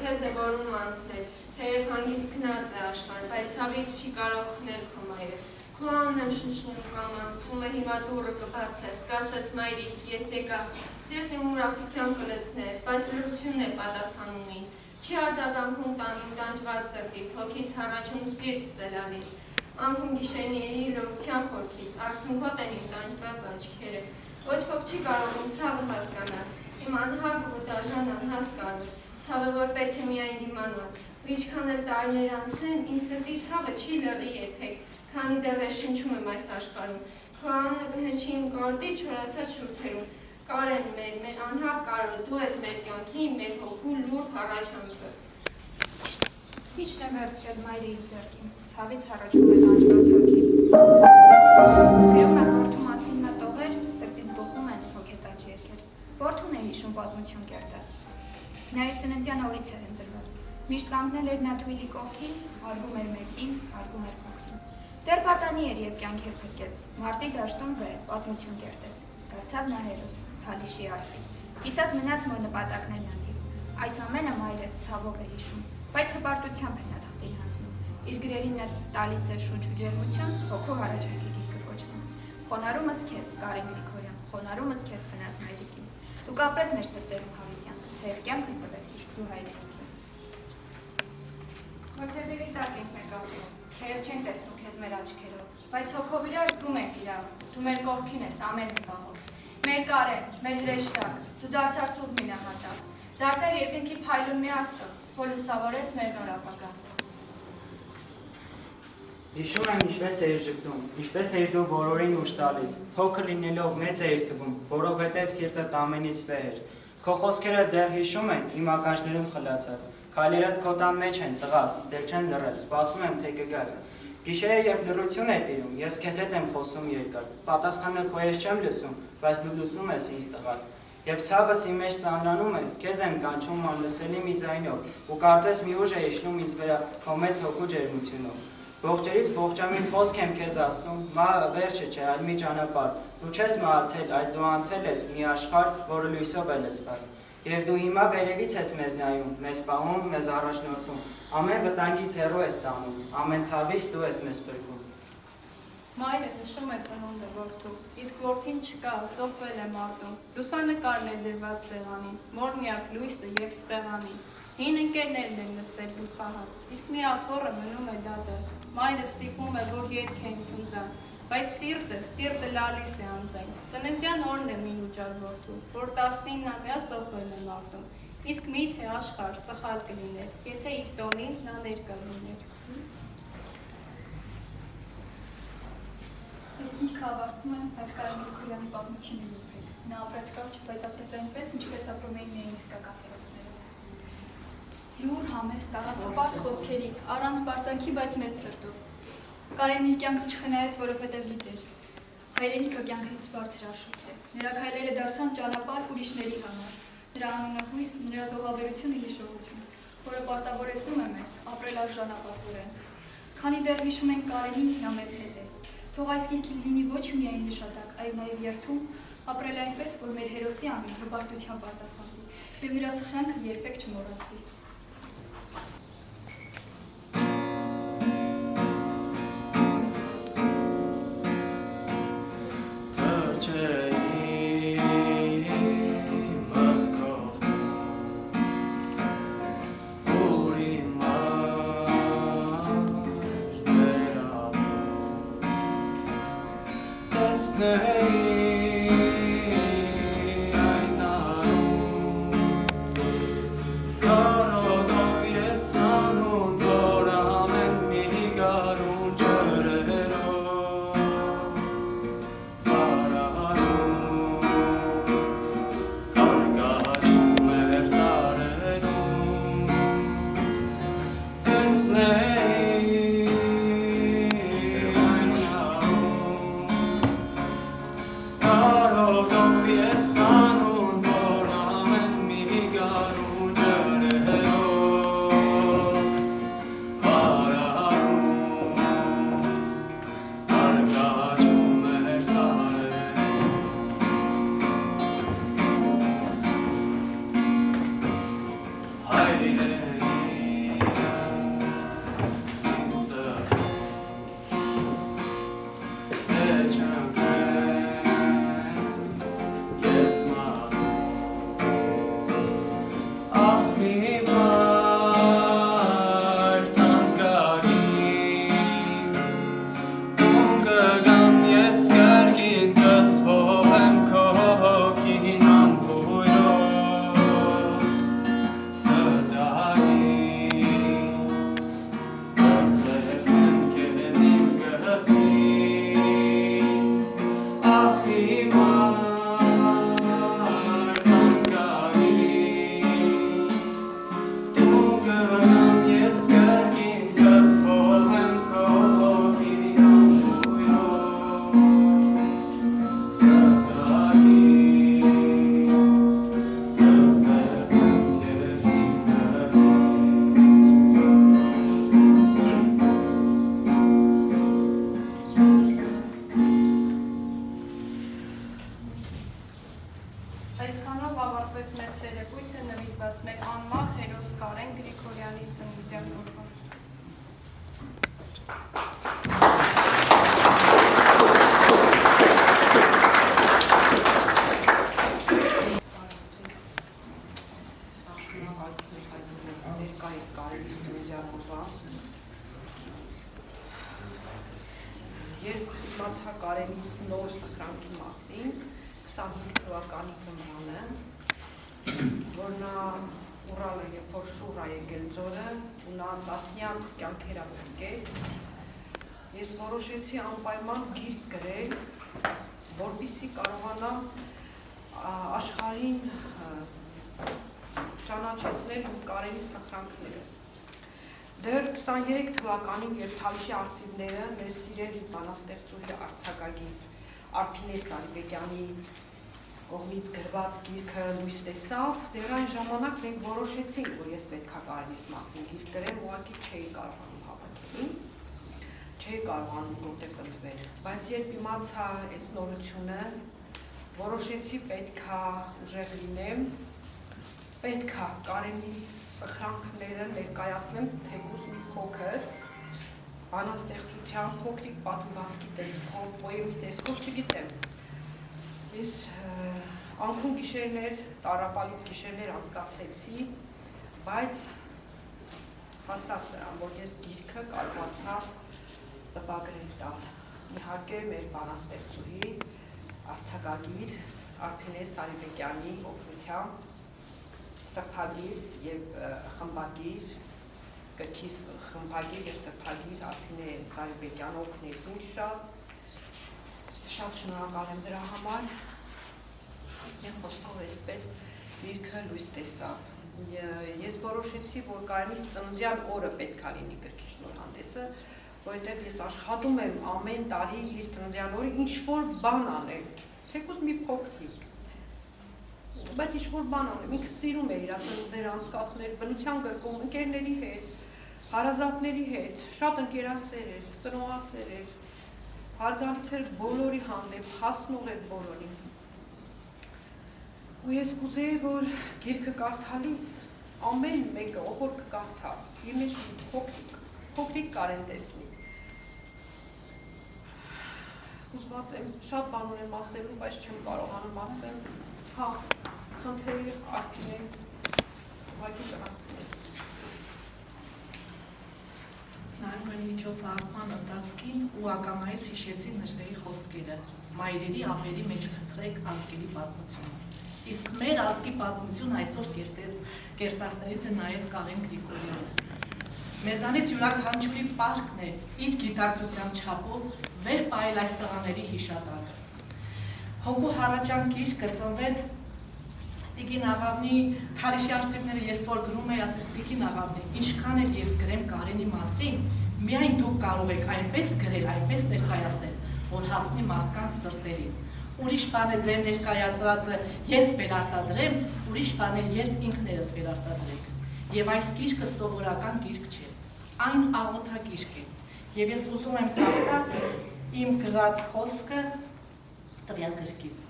քեզ է որում անցնել, թեև հանգիստ գնաց է աշխարհ, բայց ցավից չի կարող խնել քո մայրը։ Քո անունն եմ շնչում կամաց, թվում է հիմա դուռը կբացես, կասես մայրիկ, ես եկա, սիրտիմ ուրախությամբ կլցնես, բայց լրությունն է պատասխանում ինձ, չի արձագանքում տանին տանջված սրտից, հոգիս հառաչում սիրտ սելանից, անկում գիշերների լրության խորքից, արցունքոտ են իմ տանջված աչքերը, ոչ ոք չի կարող իմ ցավը հասկանալ, իմ անհագ ու դաժան անհասկանալ, ցավը, որ պետք է միայն դիմանալ, ու ինչքան էլ տարիներ անցնեն, իմ սրտի ցավը չի լռի երբեք, քանի դեռ ես շնչում եմ այս աշխարհում, քո անունը կհնչի իմ գորտի չորացած շուրթերում, Կարեն մեր անհագ Կարո, դու ես մեր կյանքի, մեր հոգու լուր հառաչանքը։ Ի՞նչն է վերցրել մայրի իմ ձեռքին, ցավից հառաչում է տանջված հոգին։ Գրում է որդու մասին նա տողեր, սրտից բոխում են հոգետաճ երկեր։ Որդուն է հիշում պատմություն կերտած։ Նա իր ծննդյան օրից էր ընտրված։ Միշտ կանգնել էր նա թույլի կողքին, հարգում էր մեծին, հարգում էր փոքրին։ Դեռ պատանի էր, երբ կյանքեր փրկեց, մարտի դաշտում վեր պատմություն կերտեց։ Դարձավ նա հերոս, Թալիշի արծիվ։ Կիսատ մնաց մոր նպատակներն անդիվ։ Այս ամենը մայրը ցավով է հիշում, բայց հպարտությամբ է նա թղթին հանձնում։ Իր գրերին նա տալիս է շունչ ու ջերմություն, հոգու հառաչանքի գիրկը կոչվում։ Խոնարհումս քեզ, Կարեն Գրիգորյան, խոնարհումս քեզ ծնած մայրիկին։ Դու կապրես մեր սրտերում հավիտյան, թեև կյանքդ տվեցիր դու հայրենիքին։ Մոթևերի տակ ենք մենք ապրում, թեև չենք տեսնում քեզ մեր աչքերով, բայց հոգով իրար զգում ենք իրար, դու մեր կողքին ես ամեն մի պահով։ Մեր Կարեն, մեր հրեշտակ, դու դարձար սուրբ մի նահատակ, դարձար երկնքի փայլուն մի աստղ, որ լուսավորես մեր նոր ապագան։ Հիշում եմ ինչպես էիր ժպտում, ինչպես էիր դու բոլորին ուժ տալիս, փոքր լինելով մեծ էիր թվում, որովհետև սիրտդ ամենից վեհ էր։ Քո խոսքերը դեռ հիշում են իմ ականջներում խլացած, քայլերդ քո տան մեջ են տղաս, դեռ չեն լռել, սպասում եմ թե կգաս։ Գիշերը երբ լռություն է տիրում, ես քեզ հետ եմ խոսում երկար, պատասխանը քո ես չեմ լսում, բայց դու լսում ես ինձ տղաս։ Երբ ցավս իմ մեջ ծանրանում է, քեզ եմ կանչում անլսելի մի ձայնով, ու կարծես մի ուժ է իջնում ինձ վրա քո մեծ հոգու ջերմությունով։ Ողջերից ողջամիտ խոսք եմ քեզ ասում, մահը վերջը չէ, այլ մի ճանապարհ։ Դու չես մահացել, այլ դու անցել ես մի աշխարհ, որը լույսով է լցված։ Եվ դու հիմա վերևից ես մեզ նայում, մեզ պահում, մեզ առաջնորդում, ամեն վտանգից հեռու ես տանում, ամեն ցավից դու ես մեզ փրկում։ Մայրը նշում է ծնունդը որդու, իսկ որդին չկա, զոհվել է մարտում, լուսանկարն է դրված սեղանին, մոր միակ լույսը և սպեղանին, հին ընկերներն են նստել դուխահան, իսկ մի աթոռը մնում է դատը, մայրը ստիպում է, որ երգ են ցնցան, բայց սիրտը լալիս է անձայն, ծննդյան օրն է մին ուջար որդու, որ 19-ամյա զոհվել է մարտում, իսկ միթե աշխարհ սխալ կլիներ, եթե իր տոնին նա ներկա լիներ։ Ես ինքը ավարտվում եմ, բայց Կարեն Գրիգորյանի պատմությունը լուծել։ Նա ապրեց կարճ, բայց ապրեց այնպես, ինչպես ապրում էին միայն իսկական հերոսները։ Լուր, համեստ, առանց հպարտ խոսքերի, առանց պարծանքի, բայց մեծ սրտով։ Կարենն իր կյանքը չխնայեց, որովհետև գիտեր։ Հայրենիքը կյանքից բարձր արժեք է։ Նրա քայլերը դարձան ճանապարհ ուրիշների համար։ Նրա անունը հույս, նրա զոհաբերությունը հիշողություն, որը պարտավորեցնում է մեզ ապրել արժանապատվորեն։ Քանի դեռ հիշում ենք Կարենին, նա մեզ հետ է։ Թող այս գիրքին լինի ոչ միայն նշատակ, այլ նաև երթում, ապրել այնպես, որ մեր հերոսի անուն հպարտությամբ արտասանվի, և նրա սխրանքը երբեք չմոռացվի։ Այսքանով ավարտվեց մեր ցերեկույթը նվիրված մեր անմահ հերոս Կարեն Գրիգորյանի ծննդյան օրվան։ Երբ իմացա Կարենի նոր սխրանքի մասին, 25 թվականի ծնվանը, որ նա ուռալ է, երբ որ շուռ է եկել ձորը, ու նա տասնյակ կյանքեր ապրկեց, ես որոշեցի անպայման գիրք գրել, որպեսզի կարողանամ աշխարհին ճանաչեցնել Կարենի սխրանքները։ Դեռ 23 թվականին, երբ Թալիշի արխիվները մեր սիրելի բանաստեղծուհի արձակագիր Արփինե Սարիբեկյանի կողմից գրված գիրքը լույս տեսավ, դեռ այն ժամանակ մենք որոշեցինք, որ ես պետք է Կարենիս մասին գիրք գրեմ, ուղղակի չէի կարողանում հավաքել, չէի կարողանում որտեղ ընտրվել, բայց երբ իմացա այս նորությունը, որոշեցի պետք է ուժեղ լինեմ, պետք է Կարենի սխրանքները ներկայացնեմ թեկուզ մի փոքր, բանաստեղծության փոքրիկ պատմվածքի տեսքով, պոեմի տեսքով, չգիտեմ։ Ես անքուն գիշերներ, տառապալից գիշերներ անցկացրեցի, բայց հասա սրան, որ ես գիրքը կարողացա տպագրել տալ։ Իհարկե մեր բանաստեղծուհի արձակագիր Արփինե Սարիբեկյանի օգնությամբ սրբագիր և խմբագիր, գրքի խմբագիր և սրբագիր Արփինե Սարիբեկյանը օգնեցին շատ շնորհակալ եմ դրա համար, և խոսքով այսպես գիրքը լույս տեսավ։ Ես որոշեցի, որ Կարենիս ծննդյան օրը պետք է լինի գրքի շնորհանդեսը, որովհետև ես աշխատում եմ ամեն տարի իր ծննդյան օրը ինչ-որ բան անել, թեկուզ մի փոքրիկ, բայց ինչ-որ բան անեմ, ինքը սիրում է իր ծնունդները անցկացնել բնության գրկում, ընկերների հետ, հարազատների հետ, շատ ընկերասեր էր, ծնողասեր էր, հարգալից էր բոլորի հանդեպ, հասնող էր բոլորին։ Ու ես կուզեի, որ գիրքը կարդալիս ամեն մեկը, ով որ կկարդա, իր մեջ փոքրիկ Կարեն տեսնի։ Ուզված եմ, շատ բան ունեմ ասելու, բայց չեմ կարողանում ասեմ։ Հա, խնդրեի Արփինե, ուղղակի կրակցնել։ Նայում են միջոցառման ընթացքին ու ակամայից հիշեցի Նժդեի խոսքերը. մայրերի ափերի մեջ փնտրեք ազգերի պատմությունը։ Իսկ մեր ազգի պատմությունը այսօր կերտածներից է նաև Կարեն Գրիգորյանը։ Մեզանից յուրաքանչյուրի պարտքն է իր գիտակցության չափով վեր պահել այս տղաների հիշատակը։ Հոգու հառաջան գիրքը ծնվեց Տիկին աղավնի Թալիշի արծիվները, երբ որ գրում էի, ասեց Տիկին աղավնի, ինչքան էլ ես գրեմ Կարենի մասին, միայն դուք կարող եք այնպես գրել, այնպես ներկայացնել, որ հասնի մարդկանց սրտերին։ Ուրիշ բան է ձեր ներկայացրածը ես վերարտադրեմ, ուրիշ բան է երբ ինքներդ վերարտադրեք։ Եվ այս գիրքը սովորական գիրք չէ, այն աղոթագիրք է։ Եվ ես ուզում եմ կարդալ իմ գրած խոսքը տվյալ գրքից։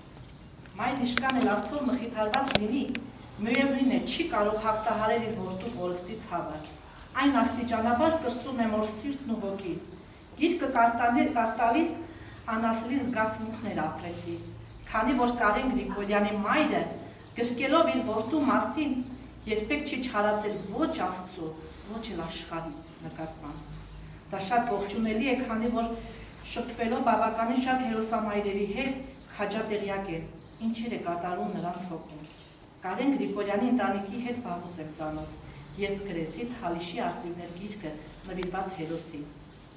Մայն իշկան էլ Աստծո մխիթարված լինի, միևնույն է չի կարող հաղթահարել իր որդու կորստի ցավը։ Այն աստիճանաբար կրծում է մոր սիրտն ու ոգին։ Գիրքը կարդալիս անասելի զգացմունքներ ապրեցի, քանի որ Կարեն Գրիգորյանի մայրը գրկելով իր որդու մասին երբեք չի չարացել ոչ Աստծո, ոչ էլ աշխարհի նկատմամբ։ Դա շատ ողջունելի է, քանի որ շփվելով բավականին շատ հերոսամայրերի հետ քաջատեղյակ է, ինչեր է կատարում նրանց հոգում։ Կարեն Գրիգորյանի ընտանիքի հետ վաղուց եմ ծանոթ, երբ գրեցի Թալիշի արծիվներ գիրքը նվիրված հերոսին։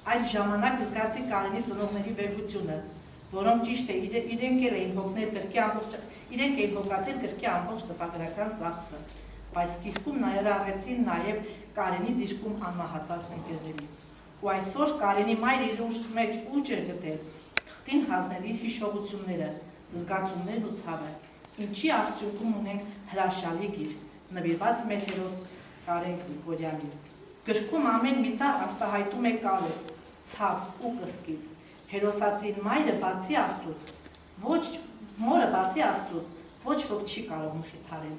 Այդ ժամանակ զգացի Կարենի ծնողների վեհությունը, որոնք ճիշտ է իրենք էին հոգացել գրքի ամբողջ տպագրական ծախսը, բայց գիրքում ներառեցին նաև Կարենի դիրքում անմահացած ընկերներին։ Ու այսօր Կարենի մայրը իր մեջ ուժ էր գտել թղթին հանձնել իր հիշողությունները, զգացումներն ու ցավը, ինչի արդյունքում ունենք հրաշալի գիրք, նվիրված մեր հերոս Կարեն Գրիգորյանին։ Գրքում ամեն մի տեղ արտահայտում է կալը, ցավ ու կսկիծ։ Հերոսացին մայրը բացի Աստծուց, ոչ մորը բացի Աստծուց, ոչ ոք չի կարող մխիթարել։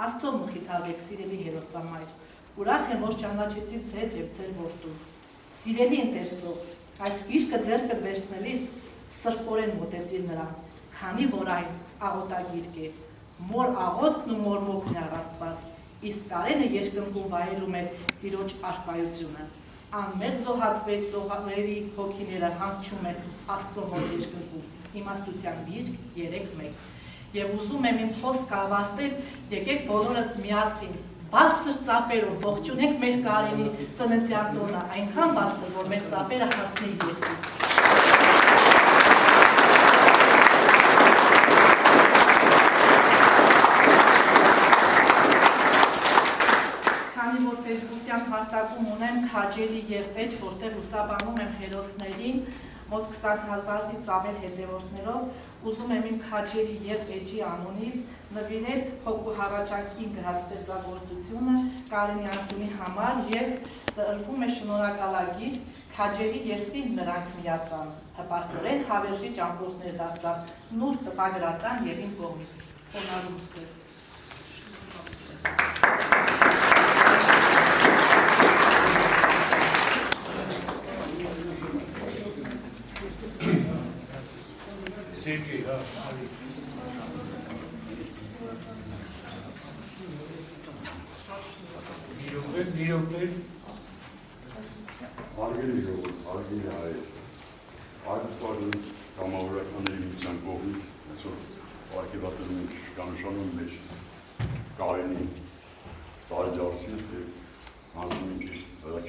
Աստծո մխիթարեք, սիրելի հերոսամայր, ուրախ եմ, որ ճանաչեցի ձեզ և ձեր որդու։ Սիրելի ընկերծող, այս գիրքը ձեռքդ վերցնելիս սրբորեն մոտեցիր նրան, քանի որ այն աղոտագիրք է, մոր աղոտն ու մոր մոքն է առ Աստված, իսկ Կարենը երկնքում վայելում է Տիրոջ առկայությունը։ Անմեղ զոհացվեց զոհերի հոգիները հանգչում են Աստծո հոր երկնքում, իմաստության գիրք 3:1։ Եվ ուզում եմ իմ խոսքը ավարտել, եկեք բոլորս միասին բարձր ծապերով ողջունենք մեր Կարենի ծննդյան տոնը, այնքան բարձր, որ մեր ծապերը հասնի երկրի։ Քանի որ Facebook-յան հարթակում ունեմ քաջերի եւ էջ, որտեղ լուսաբանում եմ հերոսներին, մոտ 20,000-ից ավել հետևորդներով, ուզում եմ իմ քաջերի եւ էջի անունից նվիրել հոգու հառաճանքին գրած ստեղծագործությունը Կարենի Արտունի համար եւ տրվում է շնորհակալագիր քաջերի երկրին նրանք միացան, հպարտորեն հավերժի ճամփորդներ դարձան, նոր տպագրական եւ իմ կողմից խոնարհում ստես։ Արգելի ժողովուրդ, արգելի հայեր, այդ պարուն կամավորականների միության կողմից այսօր պարգևատրում ենք շքանշանում մեր Կարենի տարեդարձին և հանձնում ենք առաջ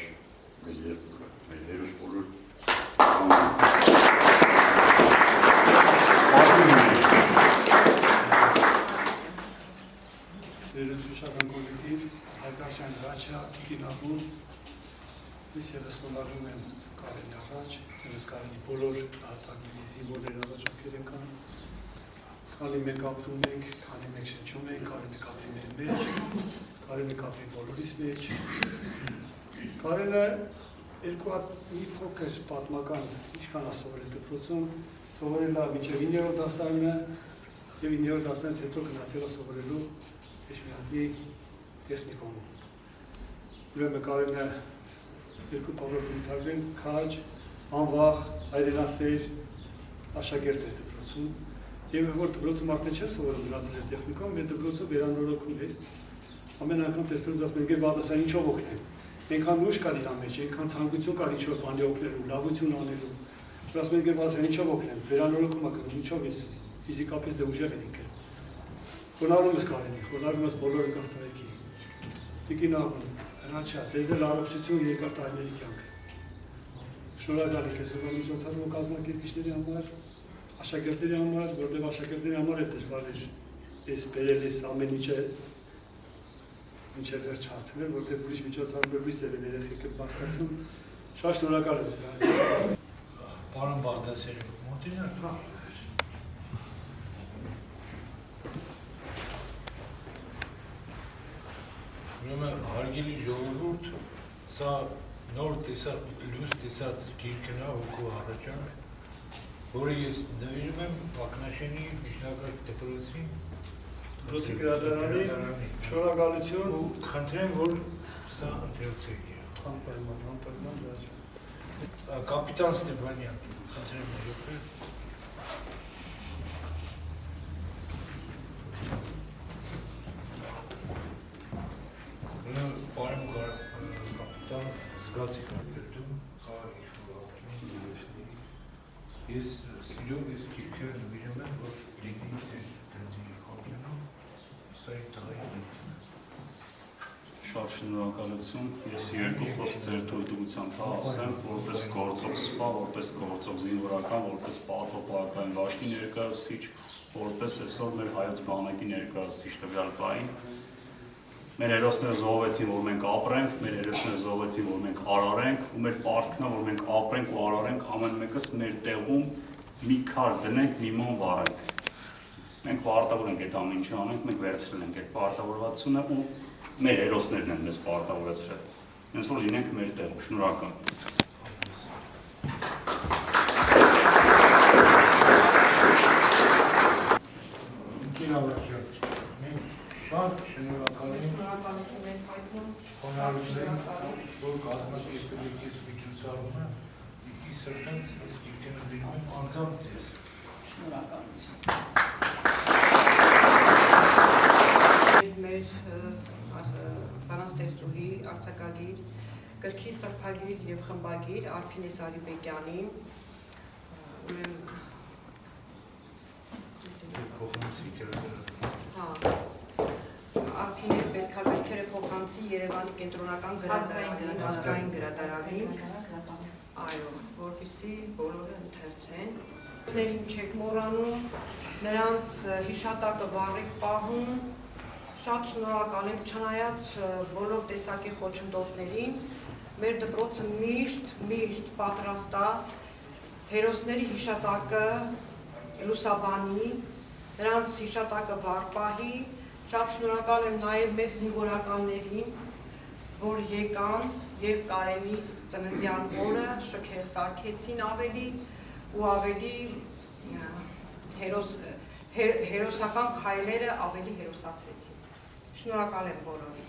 մեր երկրը, մեր հերոս բոլոր Ներուսուշական կոլեկտիվ, Հայկարչյան Ռաչա, Տիկինահուն, ես ևս խոնարհում եմ Կարենի առաջ, ևս Կարենի բոլոր հատակների զինվորներ առաջ ովքեր են կան, քանի մենք ապրում ենք, քանի մենք շնչում ենք, Կարենը կապի մեր մեջ, Կարենը կապի բոլորիս մեջ։ Կարենը մի փոքր պատմական ինչքան սովորել դպրոցում, սովորել է մինչև 9-րդ դասարանը և 9-րդ դասարանից հետո գնացել է սովորելու Էջմիածնի տեխնիկոմում։ Ուրեմն Կարենը երկու բառով ընդհանրեն քաջ, անվախ, հայրենասեր աշակերտ էր դպրոցում եւ որ դպրոցում արդեն չէր սովորում գնացել էր տեխնիկոմ, մեր դպրոցը վերանորոգում էր։ Ամեն անգամ տեսնելուց ասում ենք բադասան ինչով օգնեմ։ Այնքան ուժ կար իր մեջ, այնքան ցանկություն կար ինչ-որ բանի օգնելու, լավություն անելու։ Ասում ենք բադասան ինչով օգնեմ, վերանորոգում ակն ինչով ես ֆիզիկապես դե ուժեղ եմ ինքը։ Խոնարհում ես Կարենի, խոնարհում ես բոլոր ընկաստարեկի։ Տիկինահուն, Հրաչյա, ձեզ էլ առողջություն երկար տարիների կյանք։ Շնորհակալ եմ քեզ միջոցառումը կազմակերպիչների համար, աշակերտների համար, որտեղ աշակերտների համար է դժվար էր այս բերել այս ամեն ինչը մինչև վերջ հասցնել, որտեղ ուրիշ միջոցառում ուրիշ ձև են երեխեքը մասնակցում։ Շատ շնորհակալ եմ ձեզ։ Պարոն Բաղդասարյան, մոտենա։ Ուրեմն հարգելի ժողովուրդ, սա նոր լույս տեսած գիրքն է հոգու հառաճանք, որը ես նվիրում եմ Վակնաշենի միջնակարգ դպրոցի գրադարանի շնորհակալություն ու խնդրեմ, որ սա ընթերցեք։ Անպայման, Կապիտան Ստեփանյան, խնդրեմ եկել։ Պարոն կապիտան զգացի կապետում, ես սիրով ես գիրքը նվիրում եմ, որ լինի ձեր դրդի խորհնում, սա է տղայի Շատ շնորհակալություն, ես երկու խոսք ձեր թույլտվությամբ ասեմ, որպես գործող սպա, որպես գործող զինվորական, որպես պատվապահական դաշտի ներկայացուցիչ, որպես այսօր մեր հայոց բանակի ներկայացուցիչ տվյալ պահին։ Մեր հերոսները զոհվեցին, որ մենք ապրենք, մեր հերոսները զոհվեցին, որ մենք արարենք, ու մեր պարտքն է, որ մենք ապրենք ու արարենք, ամեն մեկս մեր տեղում մի քար դնենք, մի ման վարենք։ Մենք պարտավոր ենք այդ ամեն ինչը անենք, մենք վերցրել ենք այդ պարտավորվածությունը ու մեր հերոսներն են մեզ պարտավորեցրել։ Հենց որ լինենք մեր տեղում, շնորհակալ։ Շատ շնորհակալ եմ Շնորհակալություն եք հայտնում։ խոնարհություններին, որ կազմակերպել եք այս միջոցառումը, ի սրտից ես գիտեմ դիմում անձամբ ձեզ։ Շնորհակալություն։ Մեր բանաստեղծուհի, արձակագիր, գրքի սրբագիր եւ խմբագիր Արփինե Սարիբեկյանին Արփինե պետք է գրքերը փոխանցի Երևանի կենտրոնական ազգային գրադարանին, այո, որպեսզի բոլորը ընթերցեն։ Ներին չեք մոռանում, նրանց հիշատակը վառեք պահում, շատ շնորհակալ եմ, չնայած բոլոր տեսակի խոչընդոտներին, մեր դպրոցը միշտ պատրաստ է հերոսների հիշատակը լուսաբանի, նրանց հիշատակը վառպահի, շատ շնորհակալ եմ նաև մեր զինվորականներին, որ եկան եւ Կարենիս ծննդյան օրը շքեղ սարքեցին ավելի ու ավելի հերոսական քայլերը ավելի հերոսացրեցին։ Շնորհակալ եմ բոլորին։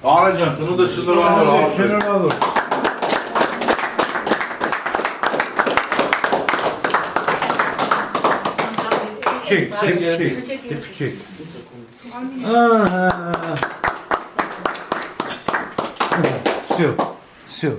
Կարեն ջան, ծնունդը շնորհավոր։ Շնորհավոր։ Чек. Все.